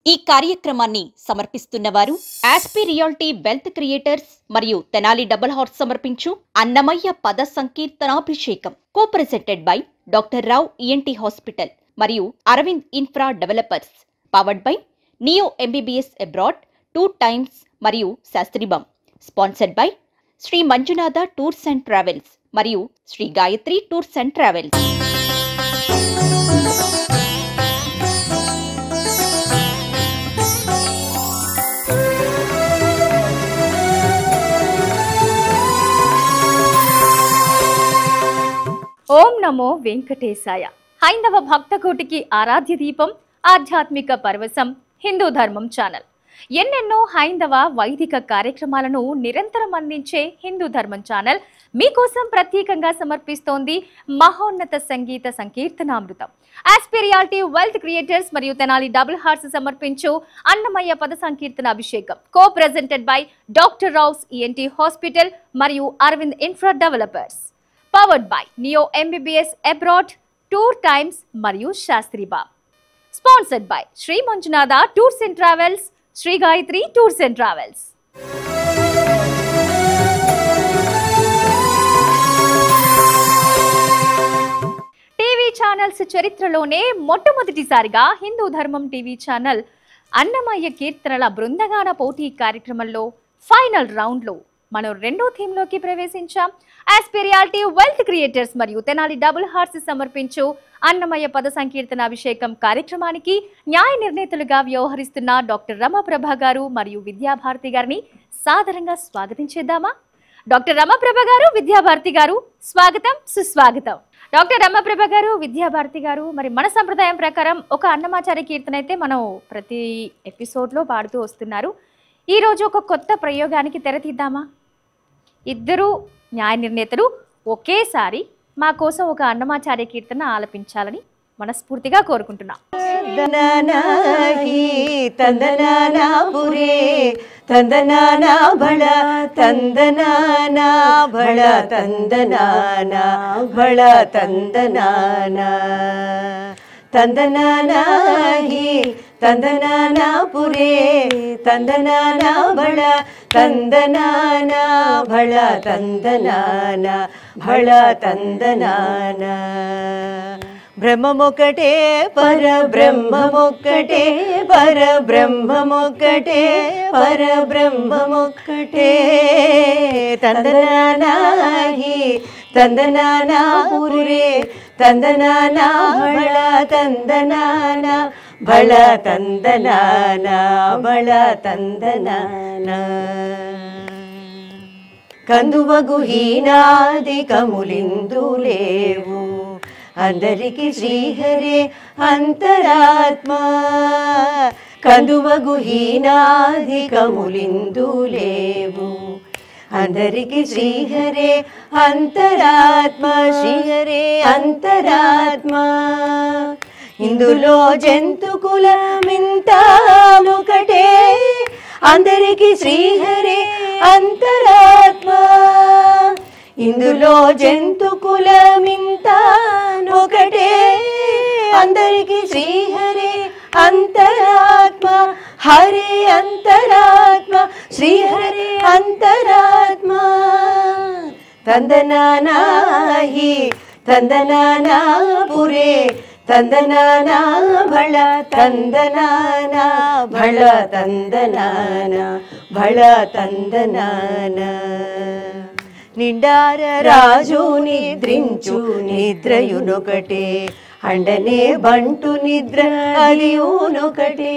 ఈ కార్యక్రమాన్ని సమర్పిస్తున్నవారు ఆస్పి రియాలిటీ వెల్త్ క్రియేటర్స్ మరియు తెనాలి డబుల్ హార్స్ సమర్పించు అన్నమయ్య పద సంకీర్తనాభిషేకం co presented by doctor Rao ENT hospital మరియు Aravind infra developers powered by neo MBBS abroad 2 times మరియు శాస్త్రీబం sponsored by Shri Manjunatha tours and travels మరియు Shri Gayatri tours and travels. ఓం నమో వెంకటేశాయ. హైందవ భక్తకోటికి ఆరాధ్య దీపం, ఆధ్యాత్మిక పరవశం హిందూ ధర్మం ఛానల్. ఎన్నెన్నో హైందవ వైదిక కార్యక్రమాలను నిరంతరం అందించే హిందూ ధర్మం ఛానల్ మీకోసం ప్రత్యేకంగా సమర్పిస్తోంది మహోన్నత సంగీత సంకీర్తనామృతం. ఆస్పి రియాలిటీ వెల్త్ క్రియేటర్స్ మరియు తెనాలి డబుల్ హార్స్ సమర్పించు అన్నమయ్య పద సంకీర్తన అభిషేకం co presented by doctor Rao's ENT hospital మరియు Aravind infra developers powered by neo MBBS abroad 2 times మరియు శాస్త్రీబా sponsored by Shri Manjunatha tours and travels, Shri Gayatri tours and travels. TV channels చరిత్రలోనే మొట్టమొదటిసారిగా హిందూ ధర్మం టీవీ ఛానల్ అన్నమయ్య కీర్తనల బృందగాన పోటీ కార్యక్రమంలో ఫైనల్ రౌండ్లో మనం రెండో థీమ్లోకి ప్రవేశించాం. ఆస్పి రియాలిటీ వెల్త్ క్రియేటర్స్ మరియు తెనాలి డబుల్ హార్స్ సమర్పించు అన్నమయ్య పద సంకీర్తన అభిషేకం కార్యక్రమానికి న్యాయ నిర్ణేతలుగా వ్యవహరిస్తున్న డాక్టర్ రమాప్రభ గారు మరియు విద్యాభారతి గారిని సాదరంగా స్వాగతించేద్దామా? డాక్టర్ రమాప్రభ గారు, విద్యాభారతి గారు, స్వాగతం, సుస్వాగతం. డాక్టర్ రమాప్రభ గారు, విద్యాభారతి గారు, మరి మన సంప్రదాయం ప్రకారం ఒక అన్నమాచార్య కీర్తన అయితే మనం ప్రతి ఎపిసోడ్లో పాడుతూ వస్తున్నారు. ఈరోజు ఒక కొత్త ప్రయోగానికి తెరతీద్దామా? ఇద్దరు న్యాయ నిర్ణేతలు ఒకేసారి మా కోసం ఒక అన్నమాచార్య కీర్తన ఆలపించాలని మనస్ఫూర్తిగా కోరుకుంటున్నాం. ತಂದನಾನಾ ಪುರೇ ತಂದನಾನಾ ಬಳ ತಂದನಾನಾ ಬಳ ತಂದನಾನಾ ಬಳ ತಂದನಾನಾ ಬ್ರಹ್ಮಮೊಕ್ಕಟೇ ಪರಬ್ರಹ್ಮಮೊಕ್ಕಟೇ ಪರಬ್ರಹ್ಮಮೊಕ್ಕಟೇ ಪರಬ್ರಹ್ಮಮೊಕ್ಕಟೇ ತಂದನಾನಾ ಹಿ ತಂದನಾನಾ ಪುರೇ ತಂದನಾನಾ ಬಳ ತಂದನಾನಾ ಬಳ ತಂದನಾನಾ ಬಳ ತಂದನಾನಾ కందువగు హీనాదికములిందు లేవు అందరికి శ్రీహరే అంతరాత్మ కందువగు హీనాదికములిందు లేవు అందరికి శ్రీహరే అంతరాత్మ శ్రీహరే అంతరాత్మ ఇందులో జంతు కులమింతా ఒకటే అందరికి శ్రీహరే అంతరాత్మ ఇందులో జంతు కులమింతా ఒకటే అందరికి శ్రీహరే అంతరాత్మ హరే అంతరాత్మ శ్రీహరే అంతరాత్మ తందనానా హి తందనానా పురే ತಂದನಾನಾ ಬಳ ತಂದನಾನಾ ಬಳ ತಂದನಾನಾ ಬಳ ತಂದನಾನಾ నిండార రాజు నిద్రించు నిద్రయునొకటే అండనే బంటు నిద్ర అలియునొకటే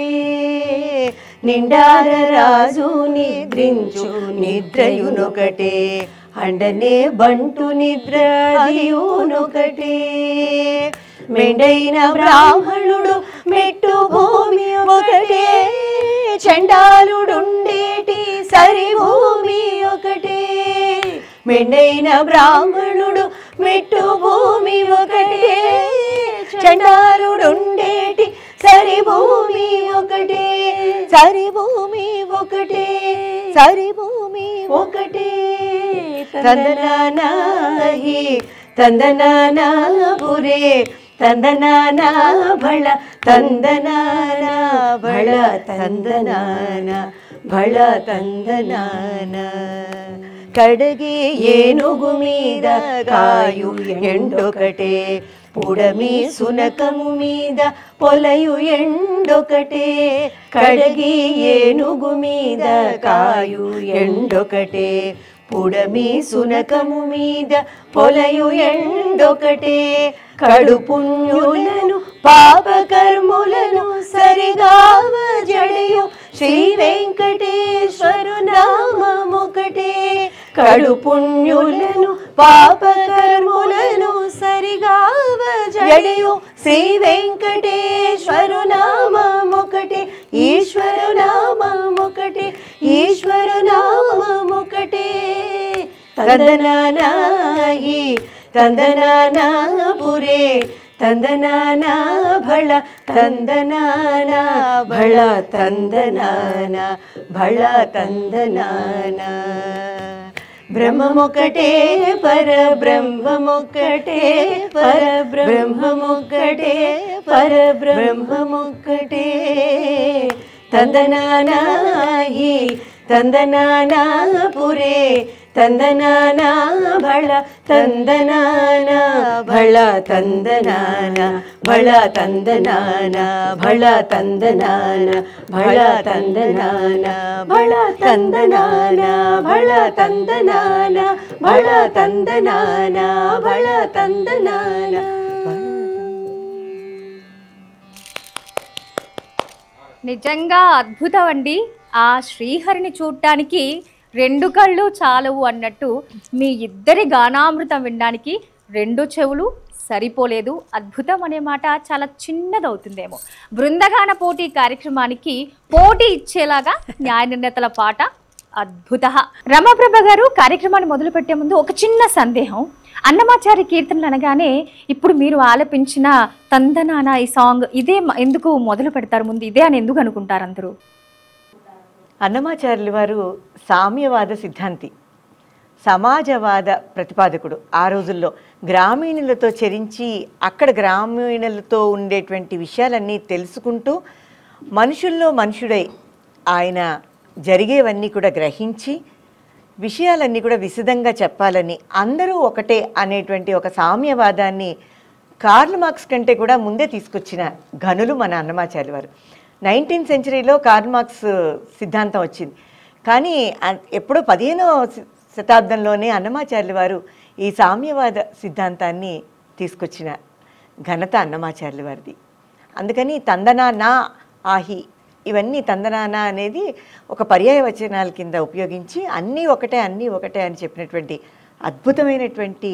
నిండార రాజు నిద్రించు నిద్రయునొకటే అండనే బంటు నిద్ర అలియునొకటే మెండైన బ్రాహ్మణుడు మెట్టు భూమి ఒకటే చండాలుడుండేటి సరి భూమి ఒకటే మెండైన బ్రాహ్మణుడు మెట్టు భూమి ఒకటే చండాలుడుండేటి సరి భూమి ఒకటే సరి భూమి ఒకటే సరి భూమి ఒకటే తందనానా హి ತಂದನಾನಾ ಪುರೇ తందనాన భళ తందనాన భళ తందనాన భళ తందనాన కడగి ఏనుగు మీద కాయు ఎండొకటే పుడమి సునకము మీద పొలయు ఎండొకటే కడగి ఏనుగు మీద కాయు ఎండొకటే పుడమి సునకము మీద పొలయు ఎండొకటే కడు పుణ్యులను పాపకర్ములను సరిగావ జడయు శ్రీ వెంకటేశ్వరు నామమొకటే కడు పుణ్యులను పాపకర్ములను సరిగావ జడయు శ్రీ వెంకటేశ్వరు నామమొకటే ఈశ్వరు నామమొకటే ఈశ్వరు నామమొకటే తందనానాయి తందనానా పురే తందనానా భళ తందనానా భళ తందనానా భళ తందనానా బ్రహ్మమొకటే పరబ్రహ్మమొకటే పరబ్రహ్మమొకటే పరబ్రహ్మమొకటే తందనానాయి తందనానా పురే తందనానా భళ తందనానా భళ తందనానా భళ తందనానా భళ తందనానా భళ తందనానా భళ తందనానా భళ తందనానా భళ తందనానా భళ తందనానా. నిజంగా అద్భుతం అండి. ఆ శ్రీహరిని చూడటానికి 2 కళ్ళు చాలవు అన్నట్టు మీ ఇద్దరి గానామృతం వినడానికి 2 చెవులు సరిపోలేదు. అద్భుతం అనే మాట చాలా చిన్నదవుతుందేమో. బృందగాన పోటీ కార్యక్రమానికి పోటీ ఇచ్చేలాగా న్యాయ నిర్ణేతల పాట అద్భుత. రమాప్రభ గారు, కార్యక్రమాన్ని మొదలు పెట్టే ముందు ఒక చిన్న సందేహం. అన్నమాచారి కీర్తనలు అనగానే ఇప్పుడు మీరు ఆలపించిన తందనానా ఈ సాంగ్ ఇదే ఎందుకు మొదలు పెడతారు? ముందు ఇదే అని ఎందుకు అనుకుంటారు అందరూ? అన్నమాచార్యులు వారు సామ్యవాద సిద్ధాంతి, సమాజవాద ప్రతిపాదకుడు. ఆ రోజుల్లో గ్రామీణులతో చరించి అక్కడ గ్రామీణులతో ఉండేటువంటి విషయాలన్నీ తెలుసుకుంటూ మనుషుల్లో మనుషుడై ఆయన జరిగేవన్నీ కూడా గ్రహించి విషయాలన్నీ కూడా విశదంగా చెప్పాలని, అందరూ ఒకటే అనేటువంటి ఒక సామ్యవాదాన్ని కార్ల్ మార్క్స్ కంటే కూడా ముందే తీసుకొచ్చిన ఘనులు మన అన్నమాచార్యులు వారు. 19th సెంచరీలో కార్ల్ మార్క్స్ సిద్ధాంతం వచ్చింది, కానీ ఎప్పుడో 15వ శతాబ్దంలోనే అన్నమాచార్యులు వారు ఈ సామ్యవాద సిద్ధాంతాన్ని తీసుకొచ్చిన ఘనత అన్నమాచార్యులు వారిది. అందుకని తందనానా ఆహి ఇవన్నీ తందనానా అనేది ఒక పర్యాయవచనాల కింద ఉపయోగించి అన్నీ ఒకటే అన్నీ ఒకటే అని చెప్పినటువంటి అద్భుతమైనటువంటి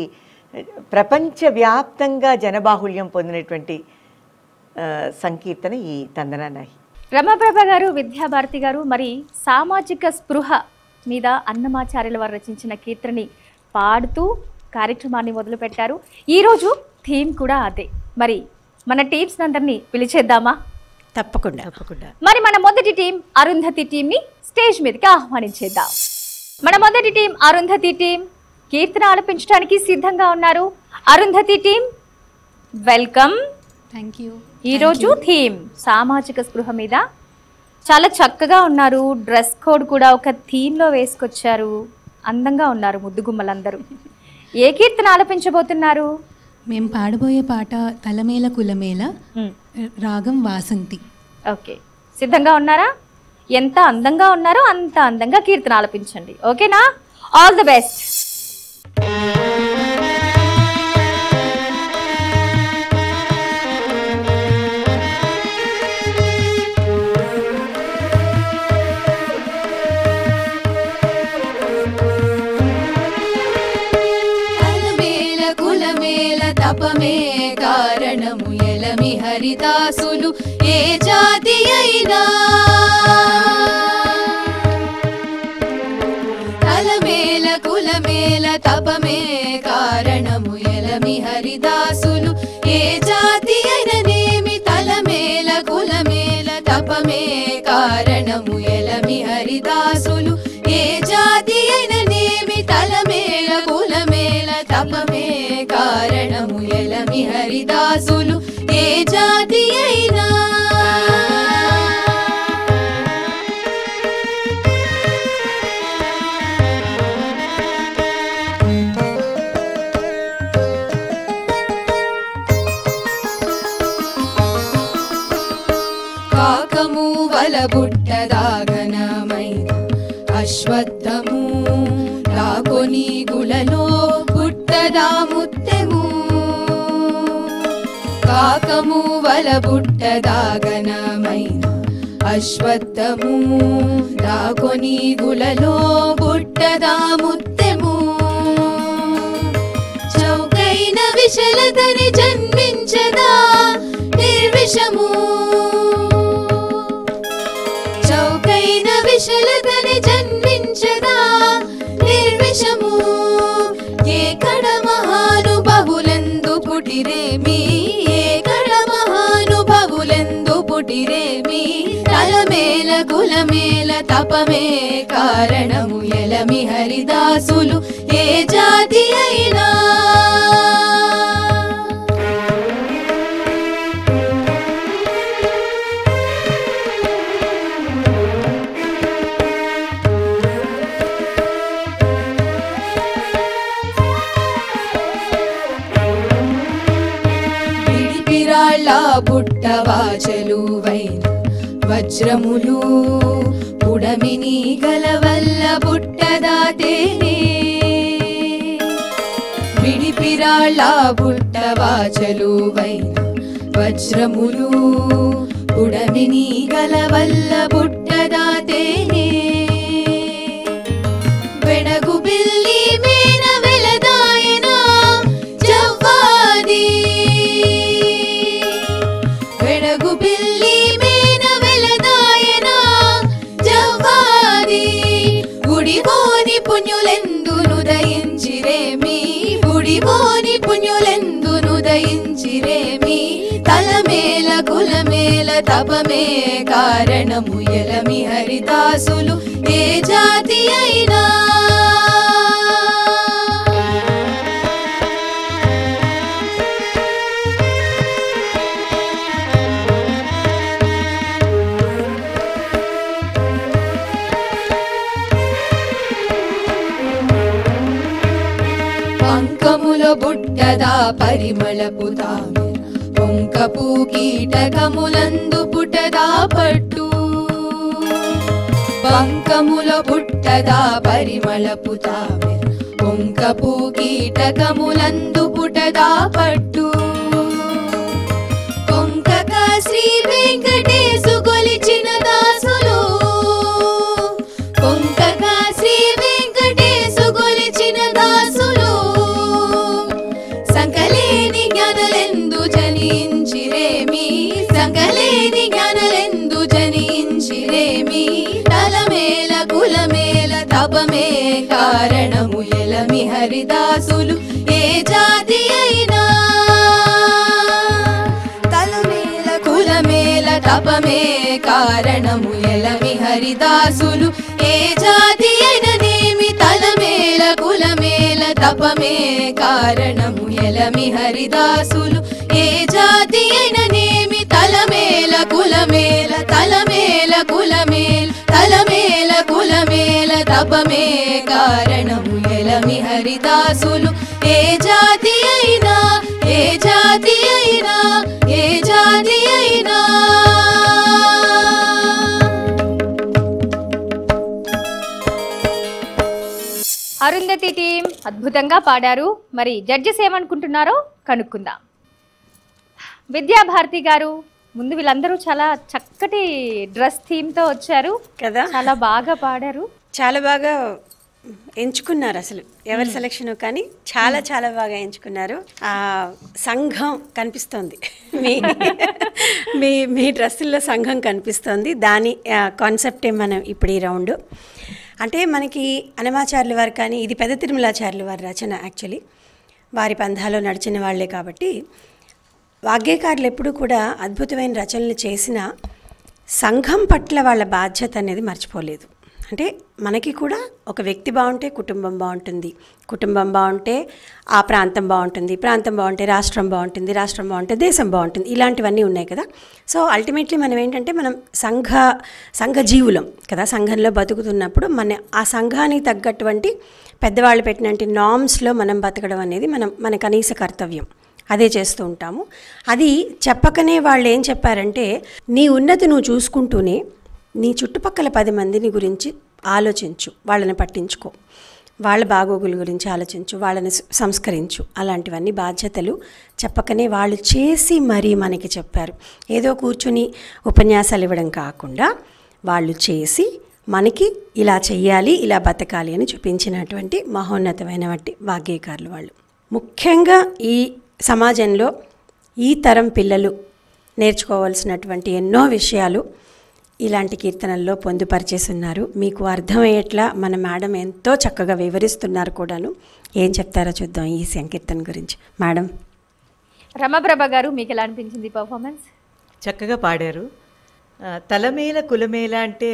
ప్రపంచవ్యాప్తంగా జనబాహుళ్యం పొందినటువంటి సంకీర్తన ఈ తందనానాహి. రమాప్రభ గారు, విద్యాభారతి గారు, మరి సామాజిక స్పృహ మీద అన్నమాచార్యుల వారు రచించిన కీర్తనని పాడుతూ కార్యక్రమాన్ని మొదలుపెట్టారు. ఈరోజు థీమ్ కూడా అదే. మరి మన టీమ్స్ అందరినీ పిలిచేద్దామా? తప్పకుండా తప్పకుండా. మరి మన మొదటి టీం అరుంధతి టీంని స్టేజ్ మీదకి ఆహ్వానించేద్దాం. మన మొదటి టీం అరుంధతి టీం కీర్తన ఆలపించడానికి సిద్ధంగా ఉన్నారు. Arundhati team welcome. Thank you. ఈరోజు థీమ్ సామాజిక స్పృహ మీద చాలా చక్కగా ఉన్నారు. డ్రెస్ కోడ్ కూడా ఒక థీమ్లో వేసుకొచ్చారు. అందంగా ఉన్నారు ముద్దుగుమ్మలందరూ. ఏ కీర్తన ఆలపించబోతున్నారు? మేము పాడబోయే పాట తలమేల కులమేల, రాగం వాసంతి. ఓకే, సిద్ధంగా ఉన్నారా? ఎంత అందంగా ఉన్నారో అంత అందంగా కీర్తన ఆలపించండి. ఓకేనా? All the best. తపమే కారణము ఎలమి హరిదాసులు ఏ జాతి అయినా తలమేల కులమేల తపమే కారణము ఎలమి హరిదాసులు ఏ జాతి అయిననేమి తలమేల కులమేల తపమే కారణము ఎలమి హరిదాసులు ఏ జాతి అయిననేమి తలమేల కులమేల తపమే కారణము ఎలమి హరి హరిదాసులు ఏ జాతి అయినా కాకము వల బుట్టదాగనమైన అశ్వత్థము రాకొని గులలో బుట్టదా ముత్తెము కాకము వల బుట్టదాగనమైన అశ్వత్థము రాకొని గులలో బుట్టదా ముత్తెము చౌకైన విశలతని జన్మించదా నిర్విషము చౌకైన విశలతని జన్మించదా నిర్విషము ఏకడ మహానుభావులెందు పుటిరేమి ఏకడ మహానుభావులెందు పుటిరేమి తలమేల కులమేల తపమే కారణము ఎలమి హరిదాసులు ఏ జాతి అయినా బుట్టవాచలువైన వజ్రములు పుడమిని గలవల్ల బుట్టదాతేనే విడిపిరాళ్ళ బుట్టవాచలువైన వజ్రములు పుడమిని గలవల్ల బుట్టదాతేనే వెడగు బిల్లి మేన వెలదాయన జవ్వాది వెడగు బిల్లి మేన వెలదాయన జవ్వాది గుడిబోని పుణ్యులెందును దయించిరేమి గుడిబోని పుణ్యులెందును దయించిరేమి తలమేల కులమేల తపమే కారణము ఎలమి హరిదాసులు ఏ జాతి అయినా పంకముల బుట్టదా పరిమళపు తామెర పొంకపు కీటకములందు పుటదా పట్టు పంకముల బుట్టదా పరిమళపు తామెర పొంకపు కీటకములందు పుటదా పట్టు కొంకక శ్రీ వెంకటేశు కొలిచిన దాసులు కొంకక శ్రీ వెంకటేశు కొలిచిన దాసులు సంకలేని జ్ఞానలెందు జనించిరేమి సంకలేని జ్ఞానలెందు జనించిరేమి తలమేల కులమేల తపమే కారణము ఎలమి హరిదాసులు ఏ జాతి అయినా తలమేల కులమేల తపమే కారణము ఎలమి హరిదాసులు ఏ జాతి అయిననేమి తలమేల కులమేల తపమే కారణము ఎలమి హరిదాసులు ఏ జాతి అయిననేమి తలమేల కులమేల తలమేల కులమేల తలమేల కులమేల తపమే కారణము ఎలమి హరిదాసులు ఏ జాతి అయినా ఏ జాతి అయినా ఏ జాతి అయినా అరుంధతి టీం అద్భుతంగా పాడారు. మరి జడ్జెస్ ఏమనుకుంటున్నారో కనుక్కుందాం. విద్యాభారతి గారు, ముందు వీళ్ళందరూ చాలా చక్కటి డ్రెస్ థీమ్తో వచ్చారు కదా, చాలా బాగా పాడారు. చాలా బాగా ఎంచుకున్నారు. అసలు ఎవరి సెలెక్షన్ కానీ చాలా చాలా బాగా ఎంచుకున్నారు. ఆ సంఘం కనిపిస్తోంది, మీ మీ డ్రెస్సుల్లో సంఘం కనిపిస్తోంది. దాని కాన్సెప్టే మనం ఇప్పుడు ఈ రౌండ్. అంటే మనకి అన్నమాచార్యుల వారు కానీ, ఇది పెద్ద తిరుమలాచార్యుల వారి రచన. యాక్చువల్లీ వారి పంథాలో నడిచిన వాళ్లే కాబట్టి వాగ్గేయకారులు ఎప్పుడూ కూడా అద్భుతమైన రచనలు చేసిన సంఘం పట్ల వాళ్ళ బాధ్యత అనేది మర్చిపోలేదు. అంటే మనకి కూడా ఒక వ్యక్తి బాగుంటే కుటుంబం బాగుంటుంది, కుటుంబం బాగుంటే ఆ ప్రాంతం బాగుంటుంది, ప్రాంతం బాగుంటే రాష్ట్రం బాగుంటుంది, రాష్ట్రం బాగుంటే దేశం బాగుంటుంది. ఇలాంటివన్నీ ఉన్నాయి కదా. సో అల్టిమేట్లీ మనం ఏంటంటే మనం సంఘజీవులం కదా. సంఘంలో బతుకుతున్నప్పుడు మన ఆ సంఘానికి తగ్గటువంటి పెద్దవాళ్ళు పెట్టినటువంటి నామ్స్లో మనం బతకడం అనేది మన కనీస కర్తవ్యం. అదే చేస్తూ ఉంటాము. అది చెప్పకనే వాళ్ళు ఏం చెప్పారంటే, నీ ఉన్నతి నువ్వు చూసుకుంటూనే నీ చుట్టుపక్కల 10 మందిని గురించి ఆలోచించు, వాళ్ళని పట్టించుకో, వాళ్ళ బాగోగుల గురించి ఆలోచించు, వాళ్ళని సంస్కరించు. అలాంటివన్నీ బాధ్యతలు చెప్పకనే వాళ్ళు చేసి మరీ మనకి చెప్పారు. ఏదో కూర్చుని ఉపన్యాసాలు ఇవ్వడం కాకుండా వాళ్ళు చేసి మనకి ఇలా చెయ్యాలి, ఇలా బతకాలి అని చూపించినటువంటి మహోన్నతమైన వాగ్గేయకారులు వాళ్ళు. ముఖ్యంగా ఈ సమాజంలో ఈ తరం పిల్లలు నేర్చుకోవాల్సినటువంటి ఎన్నో విషయాలు ఇలాంటి కీర్తనల్లో పొందుపరిచేస్తున్నారు. మీకు అర్థమయ్యేట్లా మన మేడం ఎంతో చక్కగా వివరిస్తున్నారు కూడాను. ఏం చెప్తారో చూద్దాం ఈ సంకీర్తన గురించి. మేడం. రమప్రభ గారు, మీకు ఎలా అనిపించింది పర్ఫార్మెన్స్? చక్కగా పాడారు. తలమేల కులమేల అంటే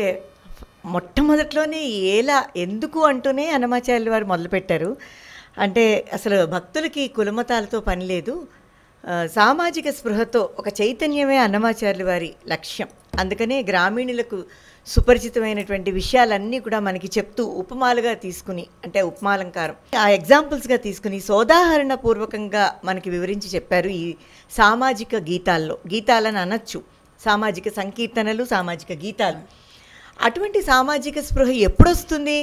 మొట్టమొదట్లోనే ఏలా ఎందుకు అంటూనే అన్నమాచార్యులు వారు మొదలుపెట్టారు. అంటే అసలు భక్తులకి కులమతాలతో పని లేదు, సామాజిక స్పృహతో ఒక చైతన్యమే అన్నమాచార్యుల వారి లక్ష్యం. అందుకనే గ్రామీణులకు సుపరిచితమైనటువంటి విషయాలన్నీ కూడా మనకి చెప్తూ ఉపమాలుగా తీసుకుని, అంటే ఉపమాలంకారం ఆ ఎగ్జాంపుల్స్గా తీసుకుని సోదాహరణ పూర్వకంగా మనకి వివరించి చెప్పారు. ఈ సామాజిక గీతాలని అనొచ్చు, సామాజిక సంకీర్తనలు, సామాజిక గీతాలు. అటువంటి సామాజిక స్పృహ ఎప్పుడొస్తుంది?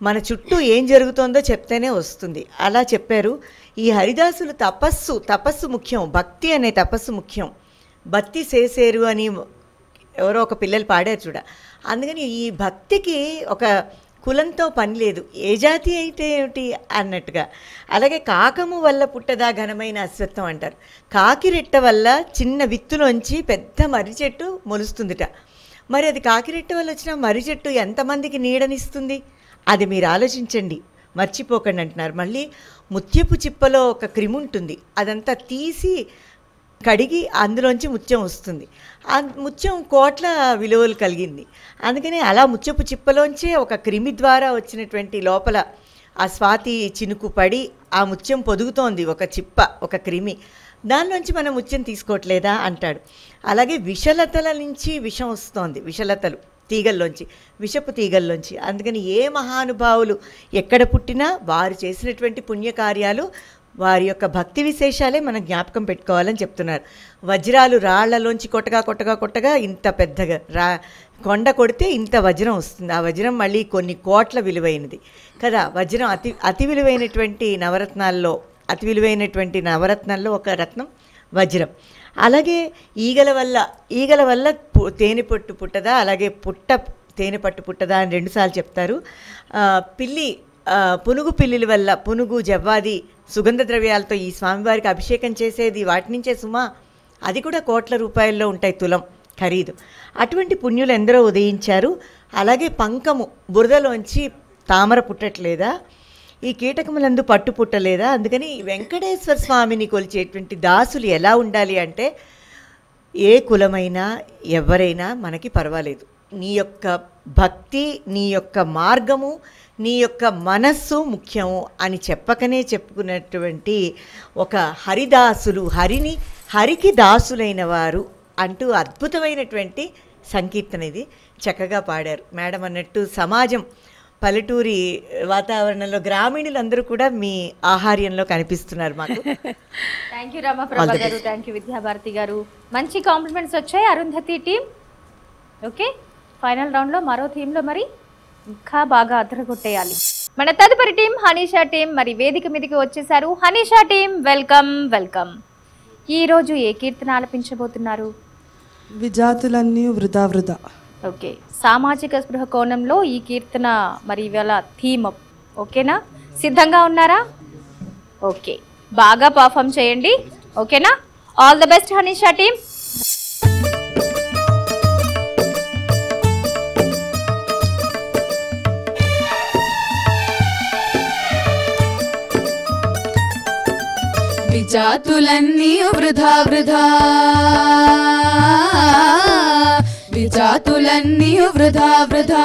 మన చుట్టూ ఏం జరుగుతోందో చెప్తేనే వస్తుంది. అలా చెప్పారు. ఈ హరిదాసులు తపస్సు ముఖ్యం, భక్తి అనే తపస్సు ముఖ్యం. భక్తి చేసేరు అని ఎవరో ఒక పిల్లలు పాడారు చూడ. అందుకని ఈ భక్తికి ఒక కులంతో పని లేదు, ఏ జాతి అయితే ఏమిటి అన్నట్టుగా. అలాగే కాకము వల్ల పుట్టదా ఘనమైన అశ్వత్థం అంటారు. కాకిరెట్ట వల్ల చిన్న విత్తులోంచి పెద్ద మర్రి చెట్టు మొలుస్తుందిట. మరి అది కాకిరెట్ట వల్ల వచ్చిన మర్రి చెట్టు ఎంతమందికి నీడనిస్తుంది? అది మీరు ఆలోచించండి, మర్చిపోకండి అంటున్నారు. మళ్ళీ ముత్యపు చిప్పలో ఒక క్రిమి ఉంటుంది, అదంతా తీసి కడిగి అందులోంచి ముత్యం వస్తుంది. ఆ ముత్యం కోట్ల విలువలు కలిగింది. అందుకని అలా ముత్యపు చిప్పలోంచే ఒక క్రిమి ద్వారా వచ్చినటువంటి లోపల ఆ స్వాతి చినుకు పడి ఆ ముత్యం పొదుగుతోంది, ఒక చిప్ప, ఒక క్రిమి. దానిలోంచి మనం ముత్యం తీసుకోవట్లేదా అంటాడు. అలాగే విషలతల నుంచి విషం వస్తోంది, విషలతలు తీగల్లోంచి, విషపు తీగల్లోంచి. అందుకని ఏ మహానుభావులు ఎక్కడ పుట్టినా వారు చేసినటువంటి పుణ్యకార్యాలు, వారి యొక్క భక్తి విశేషాలే మనం జ్ఞాపకం పెట్టుకోవాలని చెప్తున్నారు. వజ్రాలు రాళ్లలోంచి కొట్టగా ఇంత పెద్దగా కొండ కొడితే ఇంత వజ్రం వస్తుంది. ఆ వజ్రం మళ్ళీ కొన్ని కోట్ల విలువైనది కదా. వజ్రం అతి విలువైనటువంటి నవరత్నాల్లో ఒక రత్నం వజ్రం. అలాగే ఈగల వల్ల తేనె పట్టు పుట్టదా, అలాగే తేనె పట్టు పుట్టదా అని 2 సార్లు చెప్తారు. పునుగు పిల్లిల వల్ల, పునుగు జవ్వాది సుగంధ ద్రవ్యాలతో ఈ స్వామివారికి అభిషేకం చేసేది వాటి నుంచే సుమా, అది కూడా కోట్ల రూపాయల్లో ఉంటాయి తులం ఖరీదు. అటువంటి పుణ్యులు ఎందరో ఉదయించారు. అలాగే పంకము, బురదలోంచి తామర పుట్టట్లేదా, ఈ కీటకములందు పట్టు పుట్టలేదా? అందుకని వెంకటేశ్వర స్వామిని కొలిచేటువంటి దాసులు ఎలా ఉండాలి అంటే, ఏ కులమైనా ఎవరైనా మనకి పర్వాలేదు, నీ యొక్క భక్తి, నీ యొక్క మార్గము, నీ యొక్క మనస్సు ముఖ్యము అని చెప్పకనే చెప్పుకున్నటువంటి ఒక హరిదాసులు, హరికి దాసులైన వారు అంటూ అద్భుతమైనటువంటి సంకీర్తన ఇది. చక్కగా పాడారు మేడం అన్నట్టు. సమాజం పల్లెటూరి వాతావరణంలో గ్రామీణులందరూ కూడా మీ ఆహార్యంలో కనిపిస్తున్నారు మాకు. థ్యాంక్ యూ రమాప్రభ గారు, థ్యాంక్ యూ విద్యాభారతి గారు. మంచి కాంప్లిమెంట్స్ వచ్చాయి అరుంధతి టీం. ఓకే, ఫైనల్ రౌండ్లో మరో థీమ్లో మరి ఇంకా బాగా అదరగొట్టేయాలి. మన తదుపరి టీం హనీషా టీం మరి వేదిక మీదకి వచ్చేసారు. Hanisha team welcome welcome. ఈరోజు ఏ కీర్తన ఆలపించబోతున్నారు? విజాతులన్నీ వృధా వృధా. ఓకే, సామాజిక స్పృహ కోణంలో ఈ కీర్తన మరి ఇవాళ థీమ్. ఓకేనా, సిద్ధంగా ఉన్నారా? ఓకే, బాగా పర్ఫామ్ చేయండి. ఓకేనా, all the best Hanisha team. విజాతులన్నీ వృధా వృధా, విజాతులన్నీయు వృధా వృధా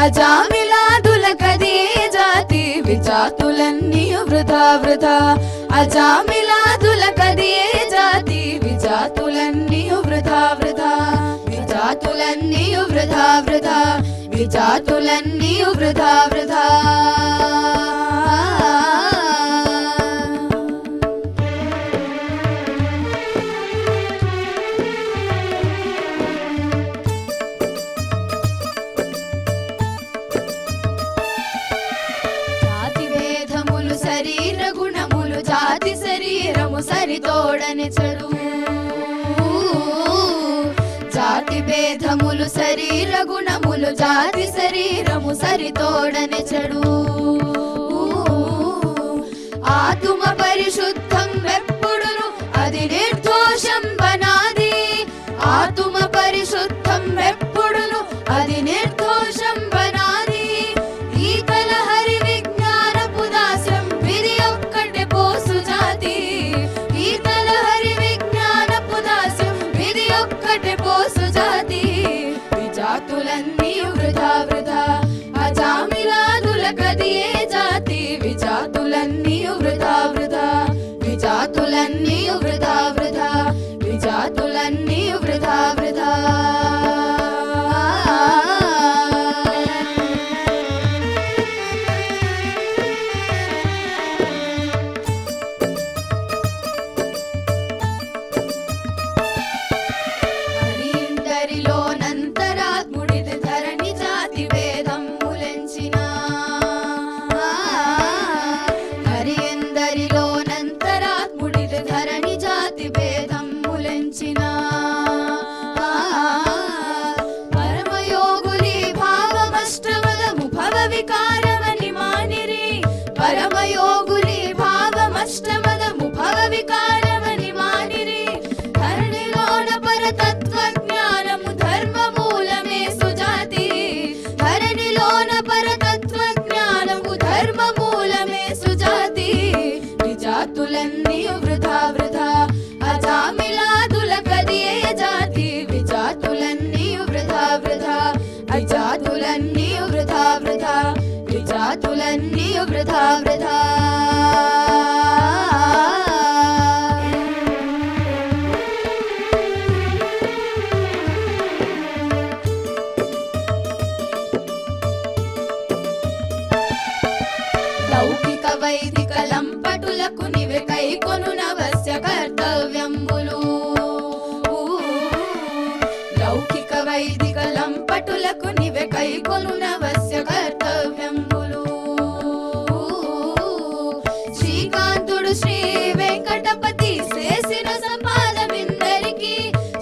అజామిలాదులకదే జాతి విజాతులన్నీయు వృధా వృధా అజామిలాదులకదే జాతి విజాతులన్నీయు వృధా వృధా విజాతులన్నీయు వృధా వృధా విజాతులన్నీయు వృధా వృధా శరీర గుణములు జాతి శరీరము సరితోడని చెడు జాతి భేదములు శరీర గుణములు జాతి శరీరము సరితోడని చెడు ఆత్మ పరిశుద్ధం ఎప్పుడును అది నిర్దోషం బనాది ఆత్మ పరిశుద్ధం ఎప్పుడును అది నిర్దోషం బనాది ఈ కలహరి విజ్ఞానపు దాస్యం విధి ఒక్కటే పోసు జాతి ఈ కలహరి విజ్ఞానపు దాస్యం విధి ఒక్కటే పోసు జాతి విజాతులన్నీయు వృధా వృధా అజామిలాదులకదియే జాతి విజాతులన్నీయు వృధా వృధా విజాతులన్నీయు వృధా వృధా విజాతులన్నీయు వృధా వృధా హరియందరిలోనంతరాత్ముడిది ధరణి జాతి వేదం ములెంచిన హరియందరిలోనంతరాత్ముడిది ధరణి జాతి వేదం ములెంచిన పరమయోగులి భావమష్టమదము భవ వికారమని మానిరి పరమయోగులి భావమష్టమదము భవ వికారమని మానిరి ధరణిలోన పరతత్వజ్ఞానము ధర్మమూలమే సుజాతి ధరణిలోన పరతత్వజ్ఞానము ధర్మమూలమే సుజాతి విజాతులన్నీయు వృధా వృధా అజామిలాదులకదియే జాతి విజాతులన్నీయు వృధా వృధా విజాతులన్నీయు వృధా వృధా విజాతులన్నీయు వృధా వృధా లౌకిక వైదిక లంపటులకు నివే కైకొను నవస్య కర్తవ్యంబులు లౌకిక వైదిక లంపటులకు నివే కైకొను నవస్య కర్తవ్యంబులు శ్రీకాంతుడు శ్రీ వెంకటపతి చేసిన సంపాదమిందరికి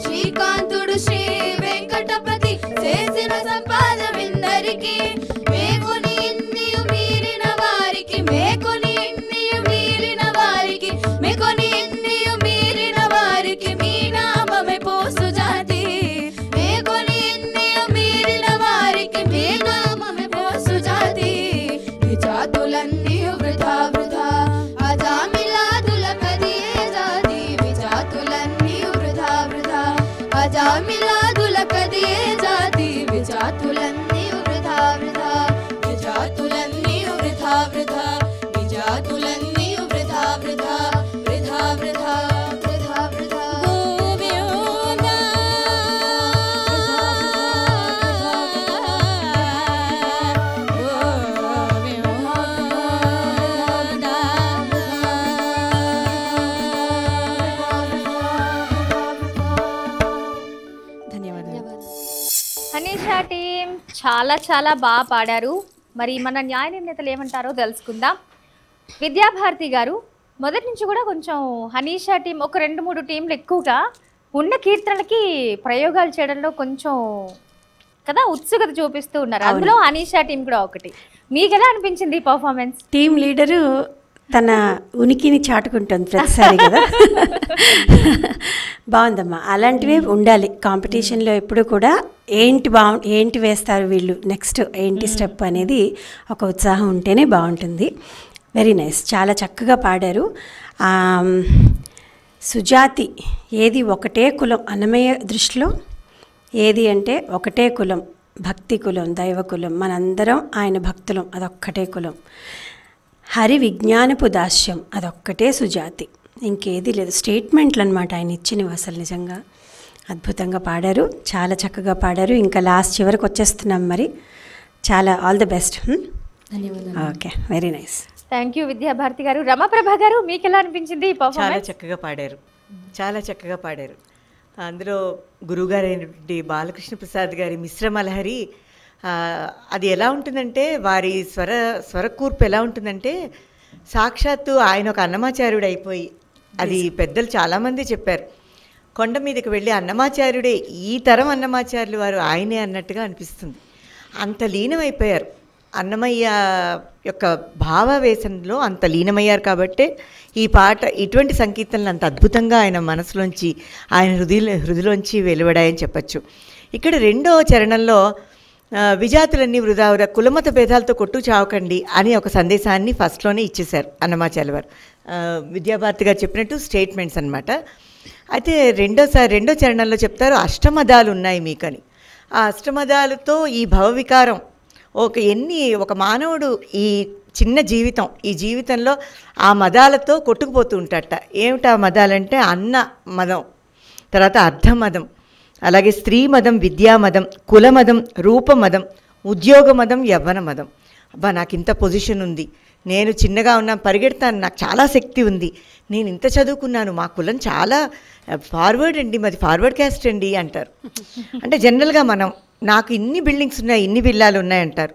శ్రీకాంతుడు శ్రీ వెంకటపతి చేసిన సంపాదమిందరికి మేకుని ఇన్నియు మీరిన వారికి మేకుని ఇన్నియు మీరిన వారికి మేకుని ఇన్నియు మీరిన వారికి మీ నామమే పోసు జాతి మేకుని ఇన్నియు మీరిన వారికి మీ నామమే పోసు జాతి విజాతులన్నీయు వృధా వృధా అజామిలాదులకదియే జాతి విజాతులన్నీయు వృధా వృధా అజామిలాదులకదియే జాతి విజాతులన్నీయు వృధా వృధా విజాతులన్నీయు వృధా వృధా విజాతులన్నీయు వృధా వృధా వృధా వృధా వృధా వృధా హనీషా టీం చాలా చాలా బాగా పాడారు. మరి మన న్యాయ నిర్ణేతలు ఏమంటారో తెలుసుకుందాం. విద్యాభారతి గారు మొదటి నుంచి కూడా కొంచెం హనీషా టీం ఒక 2-3 టీంలు ఎక్కువగా ఉన్న కీర్తనలకి ప్రయోగాలు చేయడంలో కొంచెం కదా ఉత్సుకత చూపిస్తూ ఉన్నారు. అందులో హనీషా టీం కూడా ఒకటి. మీకు ఎలా అనిపించింది ఈ పర్ఫార్మెన్స్? టీం లీడరు తన ఉనికిని చాటుకుంటుంది ప్రతిసారి కదా. బాగుందమ్మా. అలాంటివే ఉండాలి కాంపిటీషన్లో ఎప్పుడు కూడా. ఏంటి వేస్తారు వీళ్ళు, నెక్స్ట్ ఏంటి స్టెప్ అనేది ఒక ఉత్సాహం ఉంటేనే బాగుంటుంది. వెరీ నైస్, చాలా చక్కగా పాడారు. సుజాతి ఏది ఒకటే కులం అన్నమయ్య దృష్టిలో ఏది అంటే ఒకటే కులం, భక్తి కులం, దైవ కులం, మనందరం ఆయన భక్తులం, అదొక్కటే కులం. హరి విజ్ఞానపు దాస్యం, అదొక్కటే సుజాతి, ఇంకేది లేదు. స్టేట్మెంట్లు అనమాట ఆయన ఇచ్చినవి. అసలు నిజంగా అద్భుతంగా పాడారు, చాలా చక్కగా పాడారు. ఇంకా లాస్ట్ చివరికి వచ్చేస్తున్నాం మరి. చాలా all the best. Okay, very nice. Thank you Vidyabharati గారు. రమాప్రభ గారు, మీకు ఎలా అనిపించింది ఈ చాలా పర్ఫార్మెన్స్? చక్కగా పాడారు, చాలా చక్కగా పాడారు. అందులో గురువుగారు అయినటువంటి బాలకృష్ణ ప్రసాద్ గారి మిశ్రమలహరి, అది ఎలా ఉంటుందంటే వారి స్వరకూర్పు ఎలా ఉంటుందంటే సాక్షాత్తు ఆయన ఒక అన్నమాచార్యుడు అయిపోయి, అది పెద్దలు చాలామంది చెప్పారు, కొండ మీదకి వెళ్ళి అన్నమాచార్యుడే, ఈ తరం అన్నమాచార్యులు వారు ఆయనే అన్నట్టుగా అనిపిస్తుంది. అంత లీనమైపోయారు అన్నమయ్య యొక్క భావావేశంలో, అంత లీనమయ్యారు కాబట్టే ఈ పాట, ఇటువంటి సంకీర్తనలు అంత అద్భుతంగా ఆయన మనసులోంచి, ఆయన హృదయలోంచి వెలువడాయని చెప్పచ్చు. ఇక్కడ రెండో చరణంలో విజాతులన్నీ వృధావురా, కులమత భేదాలతో కొట్టు చావకండి అని ఒక సందేశాన్ని ఫస్ట్లోనే ఇచ్చేశారు అన్నమాచార్య వారు. విద్యాభారతి గారు చెప్పినట్టు స్టేట్మెంట్స్ అనమాట. అయితే రెండో చరణంలో చెప్తారు, అష్టమదాలు ఉన్నాయి మీకని. ఆ అష్టమదాలతో ఈ భవవికారం, ఒక మానవుడు ఈ చిన్న జీవితం, ఈ జీవితంలో ఆ మదాలతో కొట్టుకుపోతూ ఉంటాడట. ఏమిటా మదాలంటే అన్న మదం, తర్వాత అర్ధమదం, అలాగే స్త్రీ మదం, విద్యామదం, కులమదం, రూపమదం, ఉద్యోగ మదం, యవ్వన మదం. అబ్బా నాకు ఇంత పొజిషన్ ఉంది, నేను చిన్నగా ఉన్నాను, పరిగెడతాను, నాకు చాలా శక్తి ఉంది, నేను ఇంత చదువుకున్నాను, మా కులం చాలా ఫార్వర్డ్ అండి, మాది ఫార్వర్డ్ క్యాస్ట్ అండి అంటారు. అంటే జనరల్గా నాకు ఇన్ని బిల్డింగ్స్ ఉన్నాయి, ఇన్ని విల్లాలు ఉన్నాయంటారు.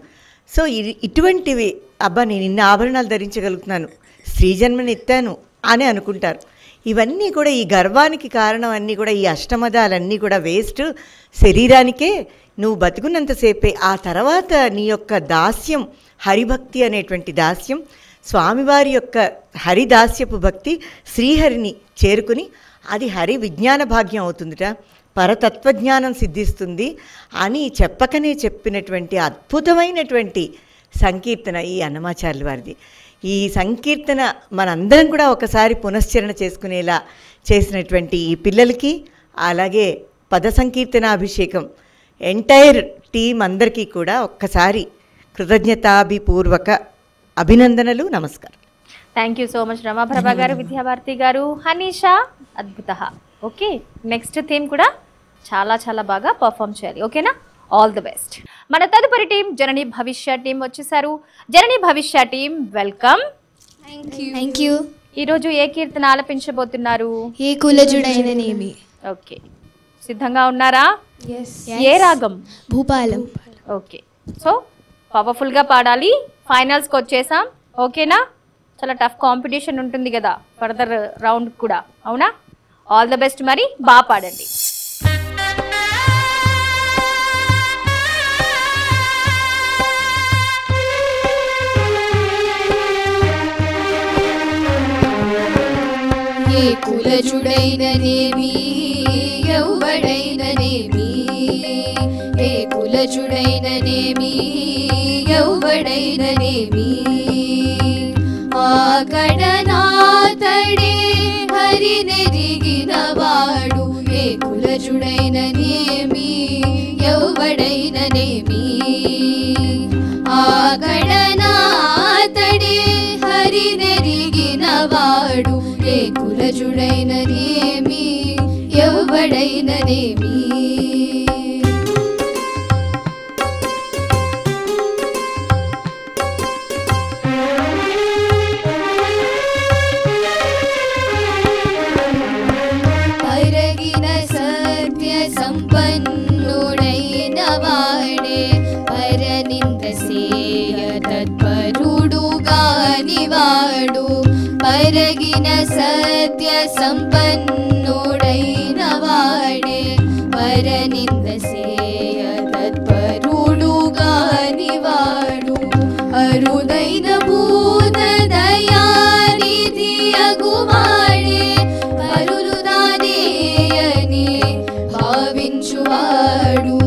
సో ఇటువంటివి, అబ్బా నేను ఇన్ని ఆభరణాలు ధరించగలుగుతున్నాను, స్త్రీ జన్మని ఎత్తాను అని అనుకుంటారు. ఇవన్నీ కూడా ఈ గర్వానికి కారణం అన్నీ కూడా ఈ అష్టమదాలన్నీ కూడా వేస్ట్. శరీరానికే నువ్వు బతుకున్నంతసేపే, ఆ తర్వాత నీ యొక్క దాస్యం, హరిభక్తి అనేటువంటి దాస్యం, స్వామివారి యొక్క హరిదాస్యపు భక్తి శ్రీహరిని చేరుకుని అది హరి విజ్ఞాన భాగ్యం అవుతుందిట, పరతత్వజ్ఞానం సిద్ధిస్తుంది అని చెప్పకనే చెప్పినటువంటి అద్భుతమైనటువంటి సంకీర్తన ఈ అన్నమాచార్యుల వారిది. ఈ సంకీర్తన మనందరం కూడా ఒకసారి పునశ్చరణ చేసుకునేలా చేసినటువంటి ఈ పిల్లలకి, అలాగే పద సంకీర్తనాభిషేకం ఎంటైర్ టీం అందరికీ కూడా ఒక్కసారి కృతజ్ఞతాభిపూర్వక అభినందనలు, నమస్కారం. Thank you so much Ramaprabha గారు, విద్యాభారతి గారు, హనీషా అద్భుత. ఓకే, నెక్స్ట్ థీమ్ కూడా చాలా చాలా బాగా పర్ఫామ్ చేయాలి. ఓకేనా? All the best. మన తదుపరి టీం జనని భవిష్య టీం వచ్చేసారు. జనని భవిష్య టీం, వెల్కమ్. Thank you. ఈరోజు ఏ కీర్తన ఆలపించబోతున్నారు? ఏ కులజుడైననేమి. ఓకే, సిద్ధంగా ఉన్నారా? ఏ రాగం? భూపాలం. ఓకే, సో పవర్ఫుల్గా పాడాలి. ఫైనల్స్కి వచ్చేసాం. ఓకేనా? చాలా టఫ్ కాంపిటీషన్ ఉంటుంది కదా ఫర్దర్ రౌండ్ కూడా, అవునా? All the best. మరి బాగా పాడండి. ఏ కులజుడైననేమి, ఎవ్వడైననేమి, ఏ కులజుడైననేమి, ఎవ్వడైననేమి, ఆకడనాతడే హరినెరిగినవాడు, ఏ కులజుడైననేమి, ఎవ్వడైననేమి, ఆకడనాతడే హరినెరిగినవాడు, ఏ కులజుడైననేమి, ఎవ్వడైననేమి. పరగిన సత్య సంపన్నుడైన వాడే, పరనింద సేయ తత్పరుడుగానివాడు, పరగిన సత్య సంపన్నుడైన వాడే, పరనింద సేయ తత్పరుడుగానివాడు, అరుదైన భూత దయానిధి అగువాడే, పరులు దానేయని భావించువాడు,